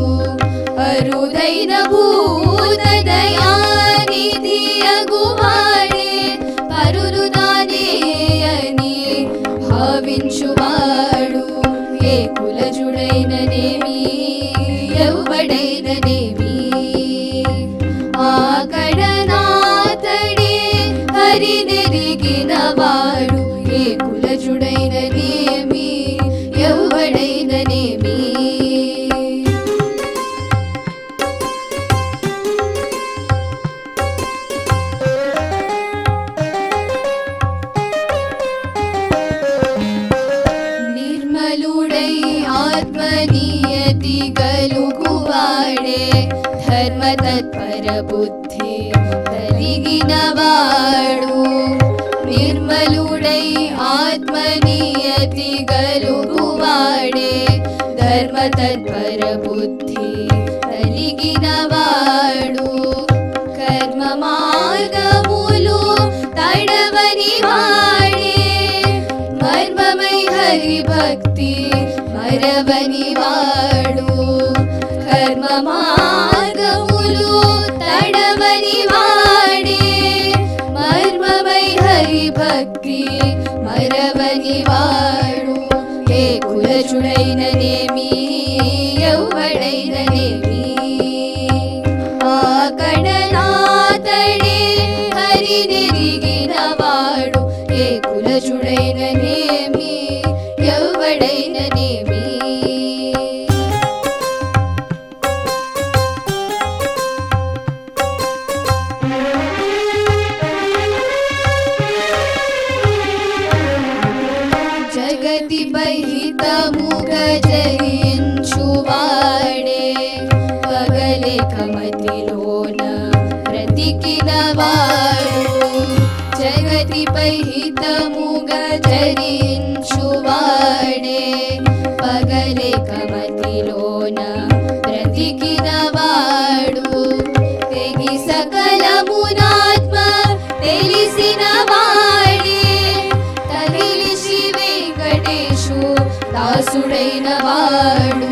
అరుదైన భూత దయానిధి అగువాడే, పరులు దానేయని భావించువాడు, ఏ కులజుడైననేమి, ధర్మ తత్పర బుద్ధి కలిగినవాడు నిర్మలుడై ఆత్మనియతి గలుగువాడే ధర్మ తత్పర బుద్ధి కలిగినవాడు కర్మ మార్గములు తడవని వాడే మర్మమై హరి భక్తి మరవని వాడు కర్మ మార్గములు తడవని వాడే మర్మమై హరి భక్తి మరవని వాడు ఏ కులచుడైననేమి ఎవ్వడైననేమి ఆకడనాతడే హరి నెరిగినవాడు ఏ కులచుడైననేమి ఎవ్వడైననేమి జగతిపై హితముగ జయించువాడే పగలే కమతిలోన బ్రతికినవాడు జగతిపై హితముగ జయించువాడే పగలే కమతిలోన బ్రతికినవాడు తెగి సకలమునాత్మ తెలిసిన వాడే తగిలిసి వెంకటేశు దాసుడైన వాడు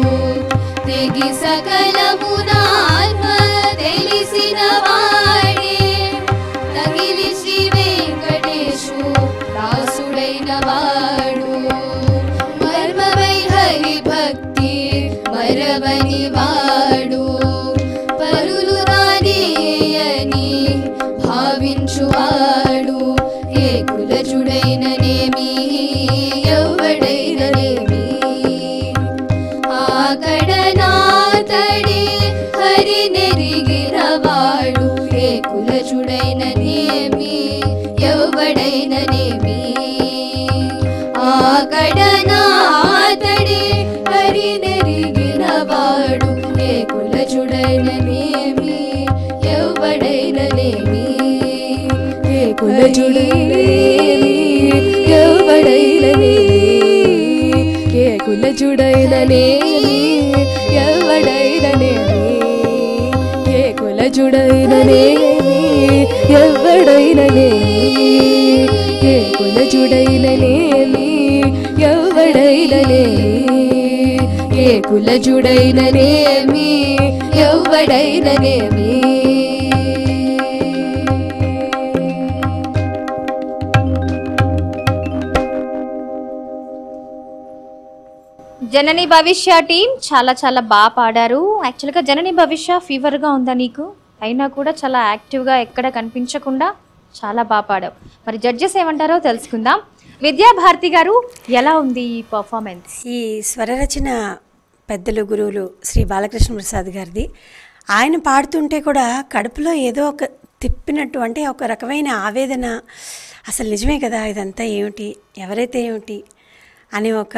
తెగి సకలమునాత్మ తెలిసిన వాడే తగిలిసి వెంకటేశు దాసుడైన వాడు మర్మమై హరి భక్తి మరవని వాడు పరులు రానేయని భావించువాడు ఏ కులచుడైననేమి ఎవ్వడైననేమి ఆకడనాతడే హరి నెరిగినవాడు ఏ కులచుడైననేమి ఎవ్వడైననేమి ఆకడనాతడే హరి నెరిగినవాడు ఏ కులచుడైననేమి ఎవ్వడైననేమి ఏ కులచుడైననేమి ఎవ్వడైననేమి ఏ కులచుడైననేమి ఎవ్వడైననేమి ఏ కులచుడైననేమి ఎవ్వడైననేమి ఏ కులచుడైననేమి ఎవ్వడైననేమి ఏ కులచుడైననేమి ఎవ్వడైననేమి జనని భవిష్య టీం చాలా చాలా బాగా పాడారు. యాక్చువల్గా జనని భవిష్య ఫీవర్గా ఉందా నీకు? అయినా కూడా చాలా యాక్టివ్గా ఎక్కడ కనిపించకుండా చాలా బాగా పాడావు. మరి జడ్జెస్ ఏమంటారో తెలుసుకుందాం. విద్యాభారతి గారు, ఎలా ఉంది ఈ పర్ఫార్మెన్స్? ఈ స్వరరచన పెద్దలు గురువులు శ్రీ బాలకృష్ణ ప్రసాద్ గారిది. ఆయన పాడుతుంటే కూడా కడుపులో ఏదో ఒక తిప్పినట్టు, అంటే ఒక రకమైన ఆవేదన. అసలు నిజమే కదా, ఇదంతా ఏమిటి, ఎవరైతే ఏమిటి అని ఒక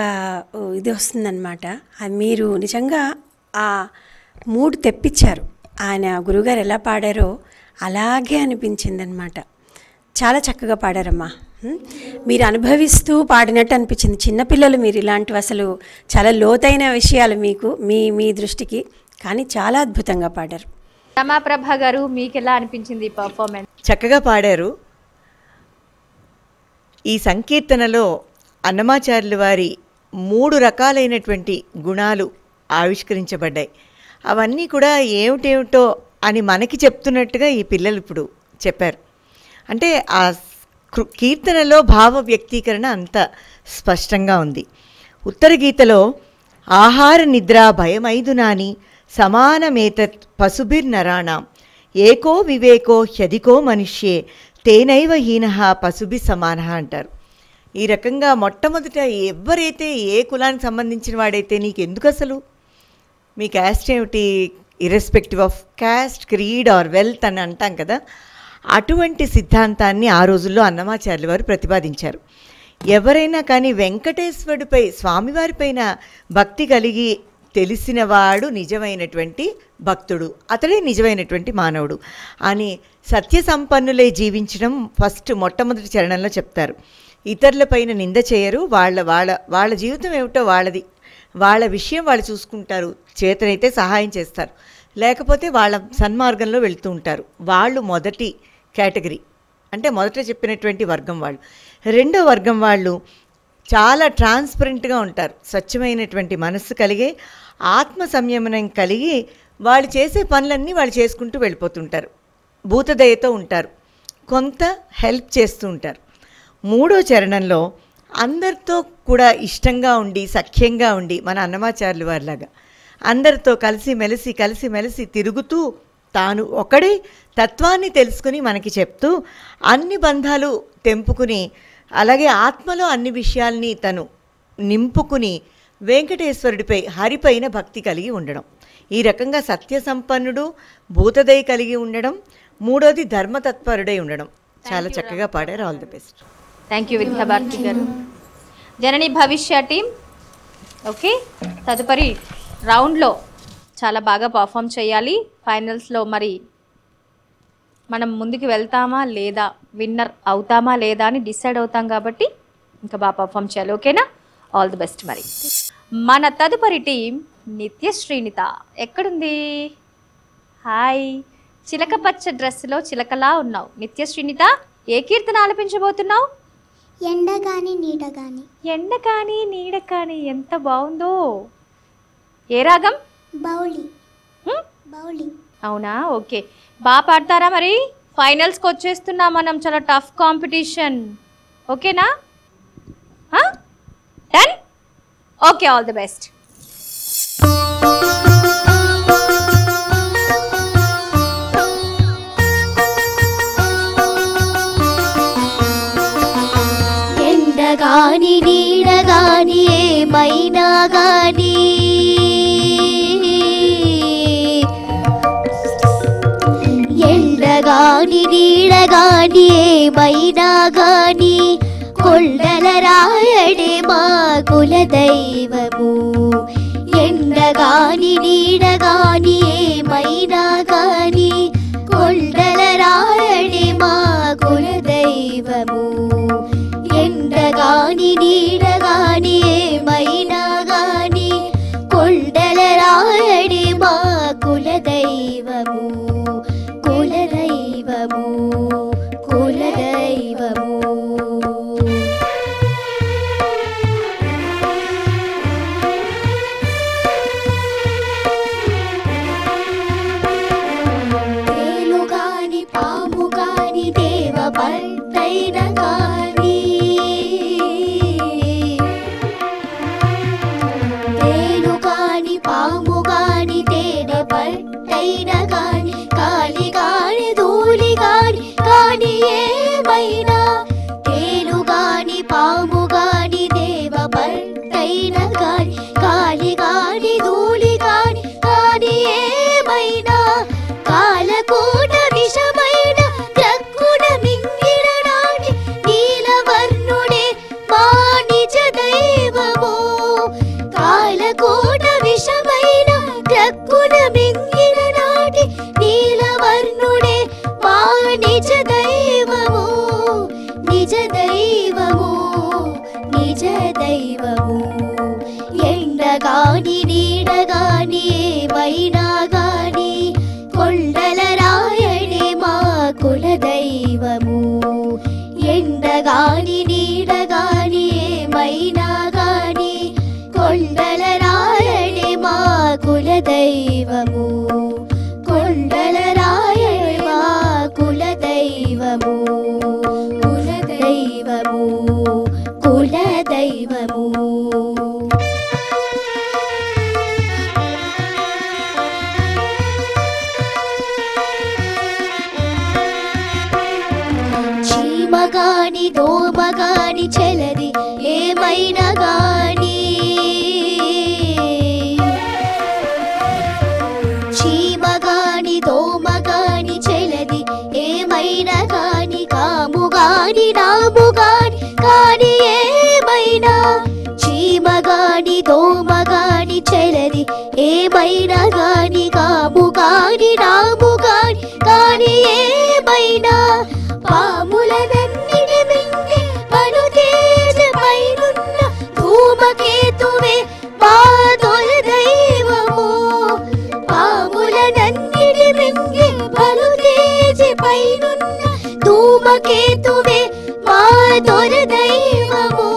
ఇది వస్తుందన్నమాట. అది మీరు నిజంగా ఆ మూడ్ తెప్పించారు. ఆయన గురువుగారు ఎలా పాడారో అలాగే అనిపించిందనమాట. చాలా చక్కగా పాడారమ్మా. మీరు అనుభవిస్తూ పాడినట్టు అనిపించింది. చిన్నపిల్లలు మీరు, ఇలాంటివి అసలు చాలా లోతైన విషయాలు మీకు మీ దృష్టికి, కానీ చాలా అద్భుతంగా పాడారు. రమాప్రభ గారు, మీకు ఎలా అనిపించింది ఈ పర్ఫార్మెన్స్? చక్కగా పాడారు. ఈ సంకీర్తనలో అన్నమాచార్యుల వారి 3 రకాలైనటువంటి గుణాలు ఆవిష్కరించబడ్డాయి. అవన్నీ కూడా ఏమిటేమిటో అని మనకి చెప్తున్నట్టుగా ఈ పిల్లలు ఇప్పుడు చెప్పారు. అంటే ఆ కీర్తనలో భావ వ్యక్తీకరణ అంత స్పష్టంగా ఉంది. ఉత్తర గీతలో ఆహార నిద్ర భయమైదునాని సమానమేతత్ పశుభిర్నరాణాం ఏకో వివేకో హ్యధికో మనుష్యే తేనైవ హీనః పశుభి సమానః అంటారు. ఈ రకంగా మొట్టమొదట ఎవరైతే ఏ కులానికి సంబంధించిన వాడైతే నీకెందుకు అసలు, మీ క్యాస్ట్ ఏమిటి, irrespective of caste, creed or wealth అని అంటాం కదా, అటువంటి సిద్ధాంతాన్ని ఆ రోజుల్లో అన్నమాచార్యుల వారు ప్రతిపాదించారు. ఎవరైనా కానీ వెంకటేశ్వరుడిపై, స్వామివారిపైన భక్తి కలిగి తెలిసినవాడు నిజమైనటువంటి భక్తుడు, అతడే నిజమైనటువంటి మానవుడు అని సత్య సంపన్నులై జీవించడం ఫస్ట్ మొట్టమొదటి చరణంలో చెప్తారు. ఇతరులపైన నింద చేయరు, వాళ్ళ జీవితం ఏమిటో వాళ్ళది, వాళ్ళ విషయం వాళ్ళు చూసుకుంటారు, చేతనైతే సహాయం చేస్తారు, లేకపోతే వాళ్ళ సన్మార్గంలో వెళ్తూ ఉంటారు. వాళ్ళు మొదటి కేటగిరీ, అంటే మొదట చెప్పినటువంటి వర్గం వాళ్ళు. రెండో వర్గం వాళ్ళు చాలా ట్రాన్స్పరెంట్గా ఉంటారు, స్వచ్ఛమైనటువంటి మనస్సు కలిగి ఆత్మ సంయమనం కలిగి వాళ్ళు చేసే పనులన్నీ వాళ్ళు చేసుకుంటూ వెళ్ళిపోతుంటారు, భూతదయతో ఉంటారు, కొంత హెల్ప్ చేస్తూ ఉంటారు. మూడో చరణంలో అందరితో కూడా ఇష్టంగా ఉండి సఖ్యంగా ఉండి మన అన్నమాచార్యుల వారిలాగా అందరితో కలిసిమెలిసి తిరుగుతూ తాను ఒకడే తత్వాన్ని తెలుసుకుని మనకి చెప్తూ అన్ని బంధాలు తెంపుకుని అలాగే ఆత్మలో అన్ని విషయాల్ని తను నింపుకుని వెంకటేశ్వరుడిపై హరిపైన భక్తి కలిగి ఉండడం, ఈ రకంగా సత్య సంపన్నుడు, భూతదయ కలిగి ఉండడం, మూడోది ధర్మతత్పరుడై ఉండడం. చాలా చక్కగా పాడారు. All the best. Thank you Vidyabharati గారు. జనని భవిష్య టీం ఓకే, తదుపరి రౌండ్లో చాలా బాగా పర్ఫామ్ చేయాలి. ఫైనల్స్లో మరి మనం ముందుకు వెళ్తామా లేదా, విన్నర్ అవుతామా లేదా అని డిసైడ్ అవుతాం కాబట్టి ఇంకా బాగా పర్ఫామ్ చేయాలి. ఓకేనా? All the best. మరి మన తదుపరి టీం నిత్య శ్రీనిత ఎక్కడుంది? హాయ్, చిలక పచ్చ డ్రెస్సులో చిలకలా ఉన్నావు. నిత్య శ్రీనిత, ఏ కీర్తన ఆలపించబోతున్నావు? ఎండగాని నీడగాని. ఎండకాని నీడకాని, ఎంత బాగుందో. ఏ రాగం? బౌలి. బౌలి. అవునా? ఓకే, బాగా పాడతారా? మరి ఫైనల్స్కి వచ్చేస్తున్నాం మనం, చాలా టఫ్ కాంపిటీషన్. ఓకేనా? Done? Okay, all the best. ఎండగాని నీడగాని ఏమైనా గాని ఎండగాని నీడగాని ఏమైనా గాని కొండల రాయడే మా కుల దైవము. ఎండగాని నీడగాని ఏమైనా గాని కొండల రాయడే మా కుల దైవము. ఎండగాని నీడగాని ఏమైనా గాని కొండల రాయడే మా కుల దైవము. కుల దైవము, కుల దైవము. తేలుగాని పాము గాని దేవ పట్టైన గాని తేలుగాని పాము గాని తేనె పట్టైన గాని కాలి గాని ధూళి గాని కాని ఏమైనా తేలుగాని పాము గాని దేవ పట్టైన గాని కాలి గాని ధూళి గాని కాని ఏమైనా కాలకూట విషమైన త్రక్కున మింగిన నాటి నీలవర్ణుడే మా నిజ దైవము. కాలకూట విషమైన త్రక్కున మింగిన నాటి నీలవర్ణుడే మా నిజ దైవము. నిజ దైవము, నిజ దైవము. ఎండగాని నీడగాని ఏమైనా గాని కొండల రాయడే మా కుల దైవము. ఎండగాని నీడగాని ఏమైనా గాని కొండల రాయడే మా కుల దైవము. కొండల రాయడే మా కుల దైవము. కుల దైవము, కుల దైవము. చీమగాని దోమగాని చెలది ఏమైనా గాని చీమగాని దోమగాని చెలది ఏమైనా గాని కాముగాని నాముగాని కాని ఏమైనా చీమగాని దోమగాని చెలది బలు తేజి పైనున్న ధూమకేతువే మా దొరదైవము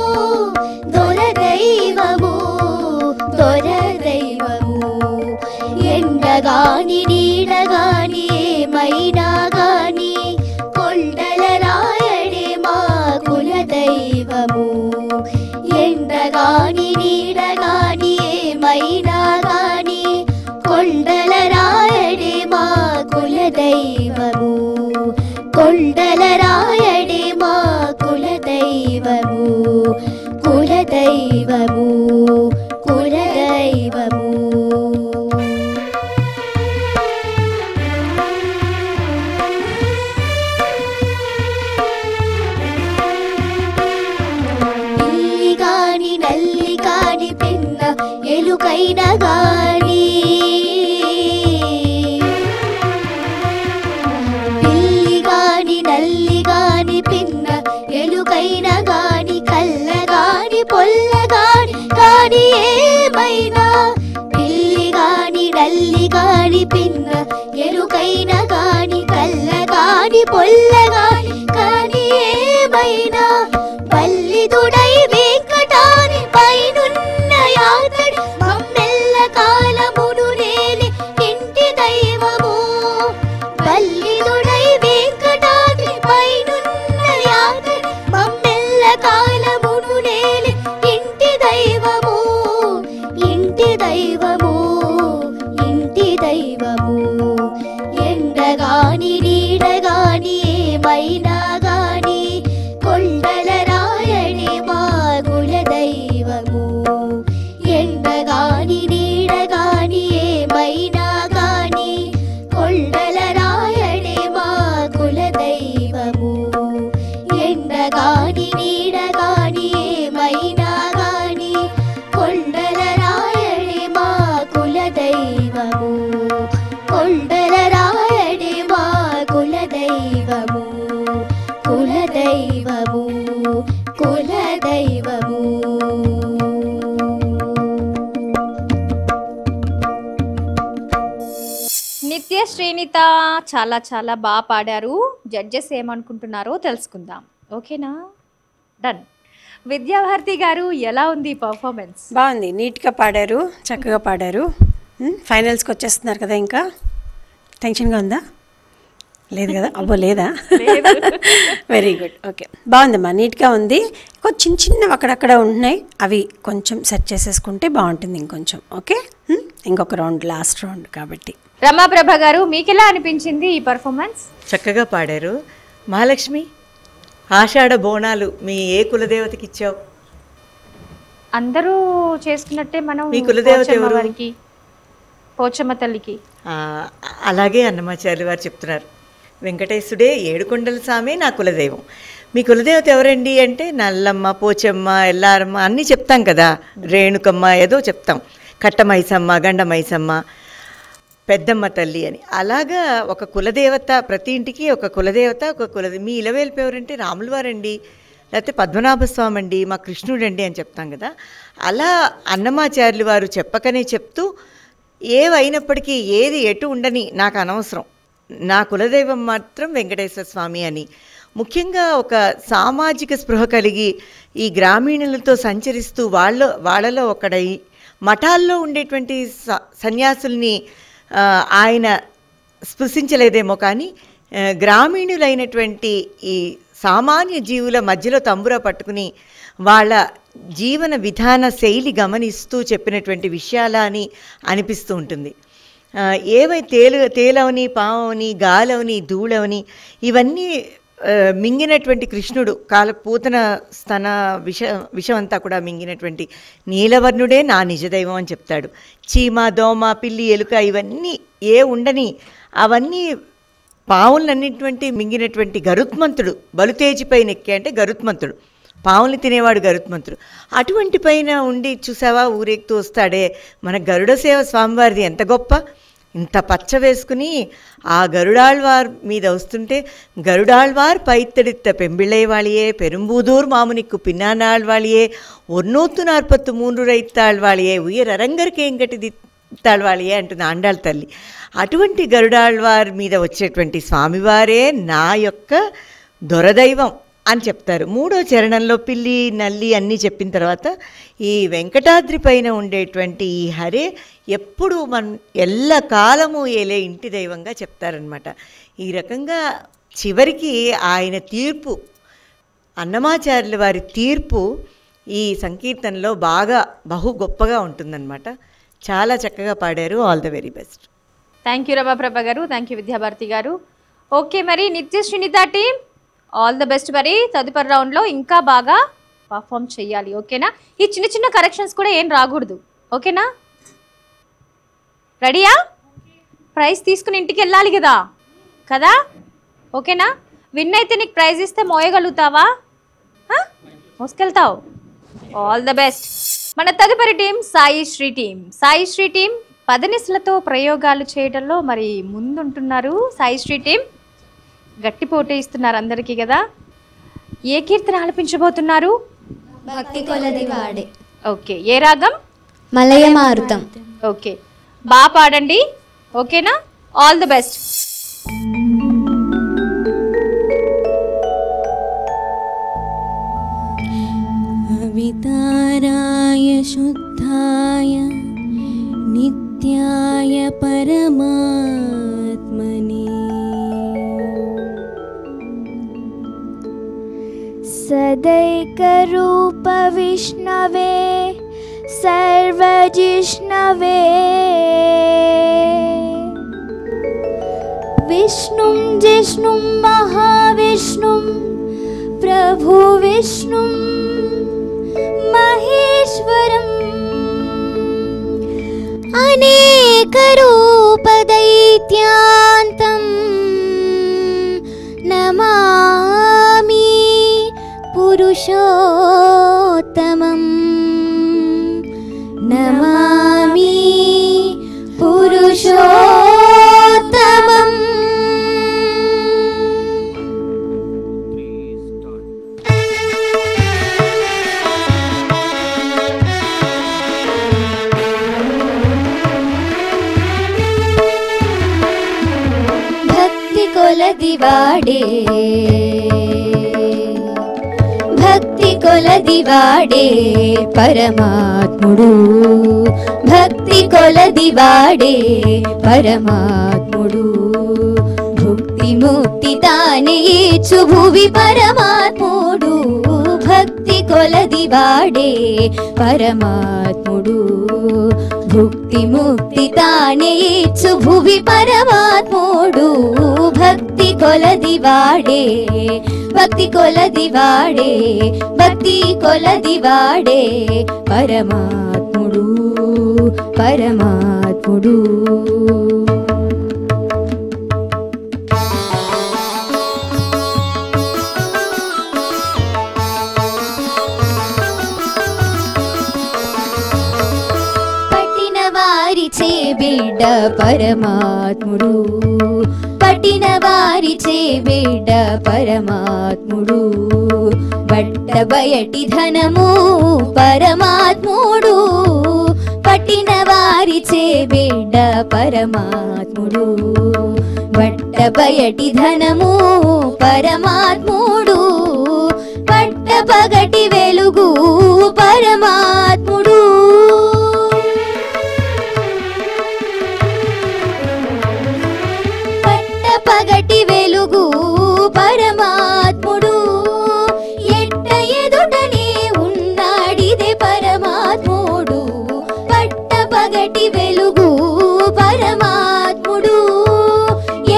దొరదైవము దొరదైవము ఎండగాని నీడగాని ఏమైనా గాని కొండల రాయడే మా కులదైవము ఎండగాని నీడగాని ఏమైనా గాని కొండల రాయడే మా కులదైవము కొండల రాయడే మా కులదైవము కులదైవము కులదైవము పిల్లి గాని నల్లి గాని పిన్న ఎలుకైన గాని పిల్లి గాని నల్లి గాని పిన్న ఎలుకైన గాని కల్ల గాని పొల్ల గాని గాని ఏమైనా పిల్లి గాని నల్లి గాని పిన్న ఎలుకైన గాని కల్ల గాని పొల్ల గాని గాని ఏమైనా పల్లిదుడై వెంకటాని పైనున్న యాతడి మమ్మెల్ల కాలమును నేలి ఇంటి దైవము పల్లిదుడై వెంకటాని పైనున్న యాతడి మమ్మెల్ల కాలమును నేలి ఇంటి దైవము ఇంటి దైవము ఇంటి దైవము ఎండగాని నీడగాని ఏమైనా గాని కొండల రాయడే మా కులదైవము ఎండగాని నీడగాని ఏమైనా గాని కొండల రాయడే మా కులదైవము ఎండగాని నీడగాని ఏమైనా గాని కొండల రాయడే మా కులదైవము కొండల రాయడే మా కులదైవము కులదైవము కులదైవము నిత్య శ్రీనిత చాలా చాలా బాగా పాడారు. జడ్జెస్ ఏమనుకుంటున్నారో తెలుసుకుందాం. ఓకేనా? డన్. విద్యాభారతి గారు ఎలా ఉంది పర్ఫార్మెన్స్? బాగుంది, నీట్గా పాడారు, చక్కగా పాడారు. ఫైనల్స్కి వచ్చేస్తున్నారు కదా, ఇంకా టెన్షన్గా ఉందా? లేదు కదా? అబ్బో లేదా? Very good. ఓకే, బాగుందమ్మా, నీట్గా ఉంది. కొంచెం చిన్నవి అక్కడక్కడ ఉంటున్నాయి, అవి కొంచెం సెట్ చేసేసుకుంటే బాగుంటుంది ఇంకొంచెం. ఓకే, ఇంకొక రౌండ్, లాస్ట్ రౌండ్ కాబట్టి. రమాప్రభ గారు మీకు ఎలా అనిపించింది ఈ పర్ఫార్మెన్స్? చక్కగా పాడారు. మహాలక్ష్మి, ఆషాఢ బోనాలు మీ ఏ కులదేవతకి ఇచ్చావు? అందరూ చేసుకున్నట్టే మనం మీ కులదేవత ఎవరు? వారికి పోచమ్మ తల్లికి. అలాగే అన్నమాచార్య వారు చెప్తున్నారు, వెంకటేశుడే ఏడుకొండల సామే నా కులదైవం. మీ కులదేవత ఎవరండి అంటే నల్లమ్మ, పోచమ్మ, ఎల్లారమ్మ అన్నీ చెప్తాం కదా, రేణుకమ్మ ఏదో చెప్తాం, కట్టమైసమ్మ, గండమైసమ్మ, పెద్దమ్మ తల్లి అని. అలాగా ఒక కులదేవత, ప్రతి ఇంటికి ఒక కులదేవత, మీ ఇలవేల్పు ఎవరంటే రాముల వారండి, లేకపోతే పద్మనాభస్వామి అండి, మా కృష్ణుడండి అని చెప్తాం కదా. అలా అన్నమాచార్యులు వారు చెప్పకనే చెప్తూ ఏవైనప్పటికీ ఏది ఎటు ఉండని నాకు అనవసరం, నా కులదైవం మాత్రం వెంకటేశ్వర స్వామి అని. ముఖ్యంగా ఒక సామాజిక స్పృహ కలిగి ఈ గ్రామీణులతో సంచరిస్తూ వాళ్ళలో ఒకడై మఠాల్లో ఉండేటువంటి సన్యాసుల్ని ఆయన స్పృశించలేదేమో కానీ గ్రామీణులైనటువంటి ఈ సామాన్య జీవుల మధ్యలో తంబుర పట్టుకుని వాళ్ళ జీవన విధాన శైలి గమనిస్తూ చెప్పినటువంటి విషయాల అని అనిపిస్తూ ఉంటుంది. తేలవని, పావని, గాలవని, ధూళవని ఇవన్నీ మింగినటువంటి కృష్ణుడు, పూతన స్తన విషమంతా కూడా మింగినటువంటి నీలవర్ణుడే నా నిజదైవం అని చెప్తాడు. చీమ, దోమ, పిల్లి, ఎలుక ఇవన్నీ ఉండని అవన్నీ పావులన్నిటువంటి మింగినటువంటి గరుత్మంతుడు, బలుతేజిపై నెక్కే అంటే గరుత్మంతుడు, పావుల్ని తినేవాడు గరుత్మంతుడు. అటువంటి పైన ఉండి చూసావా ఊరేగుతూ వస్తాడే మన గరుడ సేవ స్వామివారిది ఎంత గొప్ప. ఇంత పచ్చ వేసుకుని ఆ గరుడాళ్వార్ మీద వస్తుంటే, గరుడాళ్వార్ పైత్తడిత్త పెంబిళ్ళైవాళియే పెరుంబూదూర్ మామునిక్కు పిన్నానాళ్వాళియే 143 ரைத்தாழ்வாளியே உயர் அரங்கருக்கு எங்கட்டிதி తడవాళియే అంటుంది ఆండాళ్ తల్లి. అటువంటి గరుడాళ్వార్ మీద వచ్చేటువంటి స్వామివారే నా యొక్క దొరదైవం అని చెప్తారు. 3వ చరణంలో పిల్లి నల్లి అన్నీ చెప్పిన తర్వాత ఈ వెంకటాద్రి పైన ఉండేటువంటి ఈ హరే ఎప్పుడు ఎల్ల కాలము ఏలే ఇంటి దైవంగా చెప్తారనమాట. ఈ రకంగా చివరికి ఆయన తీర్పు, అన్నమాచార్యుల వారి తీర్పు ఈ సంకీర్తనలో బాగా బహు గొప్పగా ఉంటుందన్నమాట. చాలా చక్కగా పాడారు. All the very best. Thank you Ramaprabha గారు, thank you Vidyabharati garu. Okay, మరి నిత్య Srinitha team all the best. మరి తదుపరి రౌండ్లో ఇంకా బాగా పర్ఫామ్ చేయాలి. ఓకేనా? ఈ చిన్న చిన్న కరెక్షన్స్ కూడా ఏం రాకూడదు. ఓకేనా? రెడీయా? ప్రైజ్ తీసుకుని ఇంటికి వెళ్ళాలి కదా కదా ఓకేనా? విన్ అయితే నీకు ప్రైజ్ ఇస్తే మోయగలుగుతావా? మోసుకెళ్తావు. All the best. మన తదుపరి team Sai Sri team. Sai Sri team పదనిసలతో ప్రయోగాలు చేయడంలో మరి ముందుంటున్నారు. సాయి శ్రీ టీం గట్టి పోటీ ఇస్తున్నారు అందరికీ కదా. ఏ కీర్తన ఆలపించబోతున్నారు? భక్తి కొలది వాడే. ఓకే, ఏ రాగం? మలయమారుతం. ఓకే, బాగా పాడండి. ఓకేనా? All the best. వితారాయ శుద్ధాయ నిత్యాయ పరమాత్మనే సదైకరూప విష్ణవే సర్వజిష్ణవే విష్ణుం జిష్ణుం మహావిష్ణుం ప్రభు విష్ణుం మహేశ్వరం అనేక రూప దైత్యాంతం నమామి పురుషోత్తమం నమామి పురుషోత్తమం. భక్తి కొలదివాడే భక్తి కొలదివాడే పరమాత్ముడు భక్తి కొలదివాడే పరమాత్ముడు భుక్తి ముక్తి తానే ఇచ్చు భువి పరమాత్ముడు భక్తి కొలదివాడే పరమాత్ముడు భుక్తి ముక్తి తానే ఇచ్చు భువి పరమాత్ముడు భక్తి కొలదివాడే భక్తి కొలదివాడే భక్తి కొలదివాడే పరమాత్ముడు పరమాత్ముడు. పట్టిన వారిచే బిడ్డ పరమాత్ముడు పట్టిన వారిచే బిడ్డ పరమాత్ముడు బట్ట బయటి ధనము పరమాత్ముడు పట్టిన వారిచే బిడ్డ పరమాత్ముడు బట్ట బయటి ధనము పరమాత్ముడు పట్ట పగటి వెలుగు పరమాత్ముడు పగటి వెలుగు పరమాత్ముడు ఎట్ట ఎదుటనే ఉన్నాడిదే పరమాత్ముడు పట్ట పగటి వెలుగు పరమాత్ముడు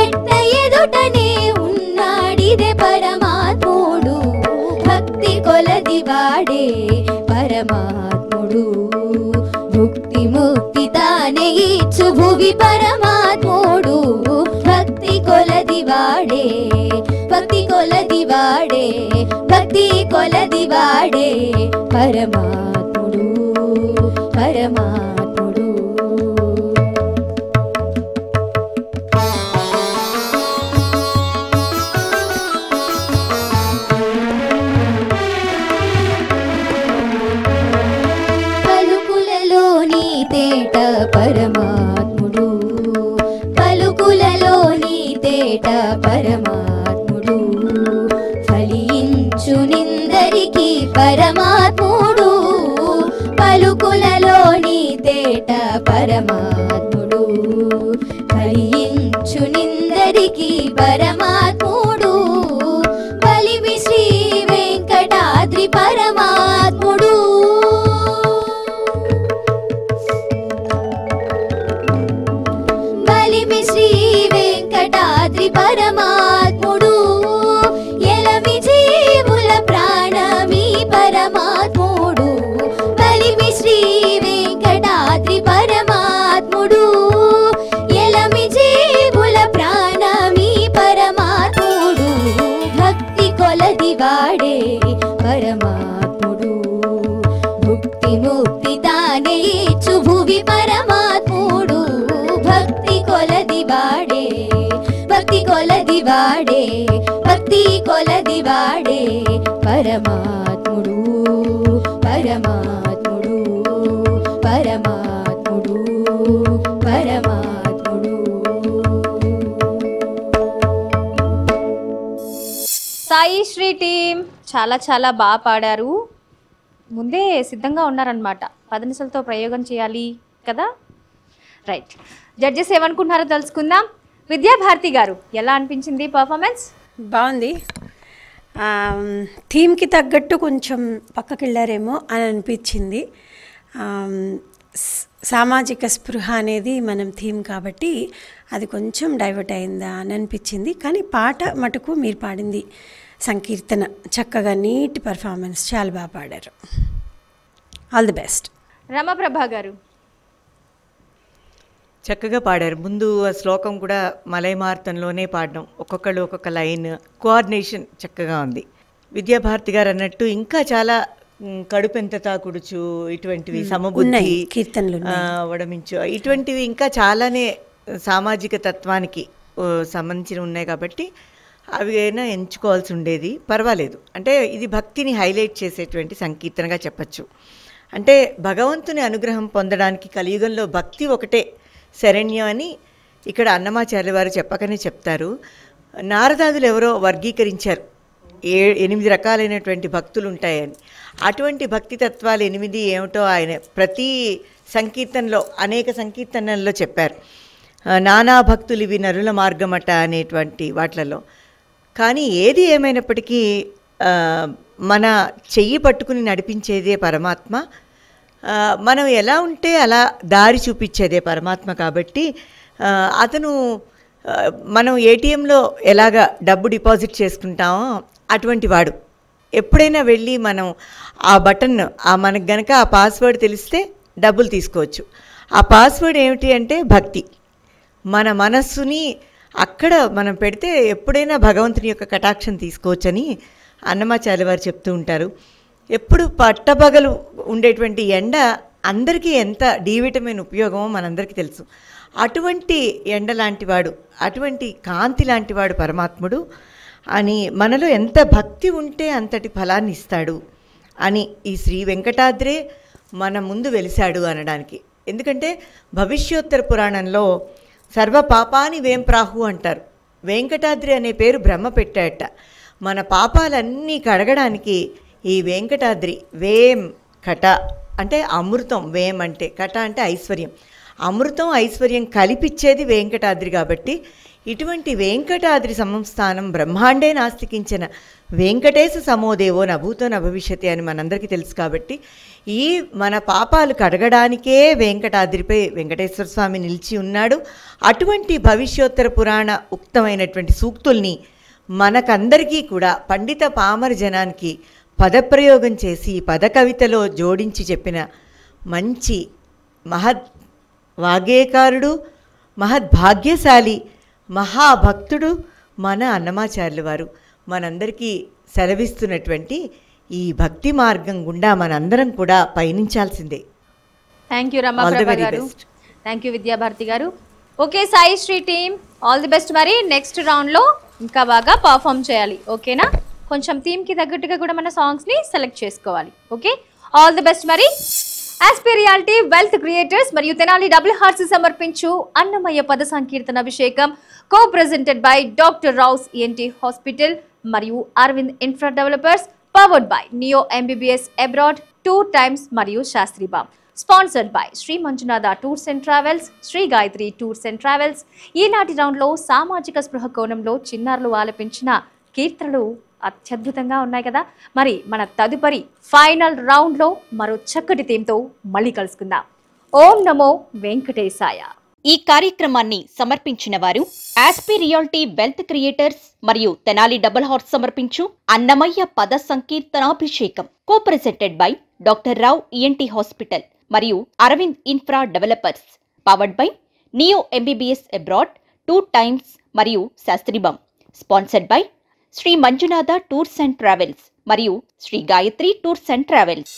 ఎట్ట ఎదుటనే ఉన్నాడిదే పరమాత్ముడు భక్తి కొలదివాడే పరమాత్ముడు భుక్తి ముక్తి తానే ఇచ్చు భువి పరమాత్ముడు భక్తి కొలదివాడే భక్తి కొలదివాడే భక్తి కొలదివాడే పరమాత్ముడు పరమాత్ముడు. పలుకులలోని తేట పరమా తేట పరమాత్ముడు ఫలించు నిందరికి పరమాత్ముడు పలుకులలోని తేట పరమాత్ముడు ఫలించు నిందరికి పరమాత్ముడు బలిమి శ్రీ వెంకటాద్రి పరమాత్ముడు బలిమి శ్రీ వెంకటాద్రి పరమాత్ముడు ఎలమి జీవుల ప్రాణమి పరమాత్ముడు బలిమి శ్రీ వెంకటాద్రి పరమాత్ముడు ఎలమి జీవుల ప్రాణమి పరమాత్ముడు భక్తి కొలది వాడే పరమాత్ముడు భుక్తి ముక్తి తానే ఇచ్చు భువి పరమాత్ముడు భక్తి కొలది వాడే భక్తి కొలది వాడే భక్తి కొలది వాడే పరమాత్ముడు పరమాత్ముడు పరమాత్ముడు పరమాత్ముడు. సాయి శ్రీ టీం చాలా చాలా బాగా పాడారు. ముందే సిద్ధంగా ఉన్నారనమాట, పదనిసలతో ప్రయోగం చేయాలి కదా. రైట్, జడ్జెస్ ఏమనుకుంటున్నారో తెలుసుకుందాం. విద్యాభారతి గారు, ఎలా అనిపించింది పర్ఫార్మెన్స్? బాగుంది. థీమ్కి తగ్గట్టు కొంచెం పక్కకి వెళ్ళారేమో అని అనిపించింది. సామాజిక స్పృహ అనేది మనం థీమ్ కాబట్టి అది కొంచెం డైవర్ట్ అయిందా అని అనిపించింది. కానీ పాట మటుకు మీరు పాడింది సంకీర్తన చక్కగా నీట్ పర్ఫార్మెన్స్, చాలా బాగా పాడారు. All the best. రమప్రభా గారు చక్కగా పాడారు. ముందు ఆ శ్లోకం కూడా మలయమార్తంలోనే పాడడం, ఒక్కొక్కళ్ళు ఒక్కొక్క లైన్, కోఆర్డినేషన్ చక్కగా ఉంది. విద్యాభారతి గారు అన్నట్టు ఇంకా చాలా కడుపెంత తాకుడుచు ఇటువంటివి, సమబుద్ధి, కీర్తనలు, వడమించు, ఇటువంటివి ఇంకా చాలానే సామాజిక తత్వానికి సంబంధించి ఉన్నాయి కాబట్టి అవి అయినా ఎంచుకోవాల్సి ఉండేది. పర్వాలేదు, అంటే ఇది భక్తిని హైలైట్ చేసేటువంటి సంకీర్తనగా చెప్పచ్చు. అంటే భగవంతుని అనుగ్రహం పొందడానికి కలియుగంలో భక్తి ఒకటే శరణ్యం అని ఇక్కడ అన్నమాచార్య వారు చెప్పకనే చెప్తారు. నారదాదులు ఎవరో వర్గీకరించారు, 8 రకాలైనటువంటి భక్తులు ఉంటాయని. అటువంటి భక్తి తత్వాలు 8 ఏమిటో ఆయన ప్రతి సంకీర్తనలో, అనేక సంకీర్తనల్లో చెప్పారు. నానా భక్తులు ఇవి నరుల మార్గమట అనేటువంటి వాటిలలో. కానీ ఏది ఏమైనప్పటికీ మన చెయ్యి పట్టుకుని నడిపించేదే పరమాత్మ, మనం ఎలా ఉంటే అలా దారి చూపించేదే పరమాత్మ. కాబట్టి అతను మనం ఏటీఎంలో ఎలాగా డబ్బు డిపాజిట్ చేసుకుంటామో అటువంటి వాడు. ఎప్పుడైనా వెళ్ళి మనం ఆ బటన్, మనకు గనక ఆ పాస్వర్డ్ తెలిస్తే డబ్బులు తీసుకోవచ్చు. ఆ పాస్వర్డ్ ఏమిటి అంటే భక్తి. మన మనస్సుని అక్కడ మనం పెడితే ఎప్పుడైనా భగవంతుని యొక్క కటాక్షం తీసుకోవచ్చని అన్నమాచార్య వారు చెప్తూ ఉంటారు. ఎప్పుడు పట్టపగలు ఉండేటువంటి ఎండ అందరికీ ఎంత డి విటమిన్ ఉపయోగమో మనందరికీ తెలుసు. అటువంటి ఎండ లాంటివాడు, అటువంటి కాంతి లాంటివాడు పరమాత్ముడు అని, మనలో ఎంత భక్తి ఉంటే అంతటి ఫలాన్ని ఇస్తాడు అని ఈ శ్రీ వెంకటాద్రే మన ముందు వెలిశాడు అనడానికి. ఎందుకంటే భవిష్యోత్తర పురాణంలో సర్వ పాపాని వేం ప్రాహు అంటారు. వెంకటాద్రి అనే పేరు బ్రహ్మ పెట్టాట. మన పాపాలన్నీ కడగడానికి ఈ వెంకటాద్రి, వేం కట అంటే అమృతం, వేం అంటే కట అంటే ఐశ్వర్యం, అమృతం ఐశ్వర్యం కలిపిచ్చేది వెంకటాద్రి. కాబట్టి ఇటువంటి వెంకటాద్రి సంస్థానం బ్రహ్మాండే నాస్తికించిన వెంకటేశ సమోదేవో నభూతో నభవిష్యతి అని మనందరికీ తెలుసు. కాబట్టి ఈ మన పాపాలు కడగడానికే వెంకటాద్రిపై వెంకటేశ్వర స్వామి నిలిచి ఉన్నాడు. అటువంటి భవిష్యోత్తర పురాణ ఉక్తమైనటువంటి సూక్తుల్ని మనకందరికీ కూడా పండిత పామర జనానికి పదప్రయోగం చేసి పద కవితలో జోడించి చెప్పిన మంచి మహద్ వాగ్గేయకారుడు, మహద్భాగ్యశాలి, మహాభక్తుడు మన అన్నమాచార్యుల వారు మనందరికీ సెలవిస్తున్నటువంటి ఈ భక్తి మార్గం గుండా మనందరం కూడా పయనించాల్సిందే. థ్యాంక్ యూ రమాప్రభ గారు, thank you Vidyabharati garu. Okay Sai Sri team, all the best. మరి నెక్స్ట్ రౌండ్లో ఇంకా బాగా పర్ఫామ్ చేయాలి, ఓకేనా? కొంచెం థీమ్కి తగ్గట్టుగా కూడా మన సాంగ్స్ని సెలెక్ట్ చేసుకోవాలి. Okay, all the best. మరి ఆస్పిరియాలిటీ వెల్త్ క్రియేటర్స్ మరియు తెనాలి డబుల్ హార్ట్స్ సమర్పించు అన్నమయ్య పద సంకీర్తన అభిషేకం co presented by doctor Rao's ENT hospital మరియు Aravind infra developers, powered by neo MBBS abroad 2 times మరియు శాస్త్రీబామ్. Sponsored by Shri Manjunatha tours and travels, Shri Gayatri tours and travels. ఈనాటి రౌండ్లో సామాజిక స్పృహ కోణంలో చిన్నారులు ఆలపించిన కీర్తనలు అత్యద్భుతంగా ఉన్నాయి కదా. మరి మన తదుపరి ఫైనల్ రౌండ్లో మరో చక్కటి థీమ్తో మళ్ళీ కలుసుకుందాం. ఓం నమో వెంకటేశాయ. ఈ కార్యక్రమాన్ని సమర్పించిన వారు ఆస్పి రియాలిటీ వెల్త్ క్రియేటర్స్ మరియు తెనాలి డబుల్ హార్స్ సమర్పించు అన్నమయ్య పద సంకీర్తనాభిషేకం co presented by doctor Rao ENT hospital మరియు Aravind infra developers, powered by neo MBBS abroad 2 times మరియు శాస్త్రీబామ్. Sponsored by Shri Manjunatha tours and travels మరియు Shri Gayatri tours and travels.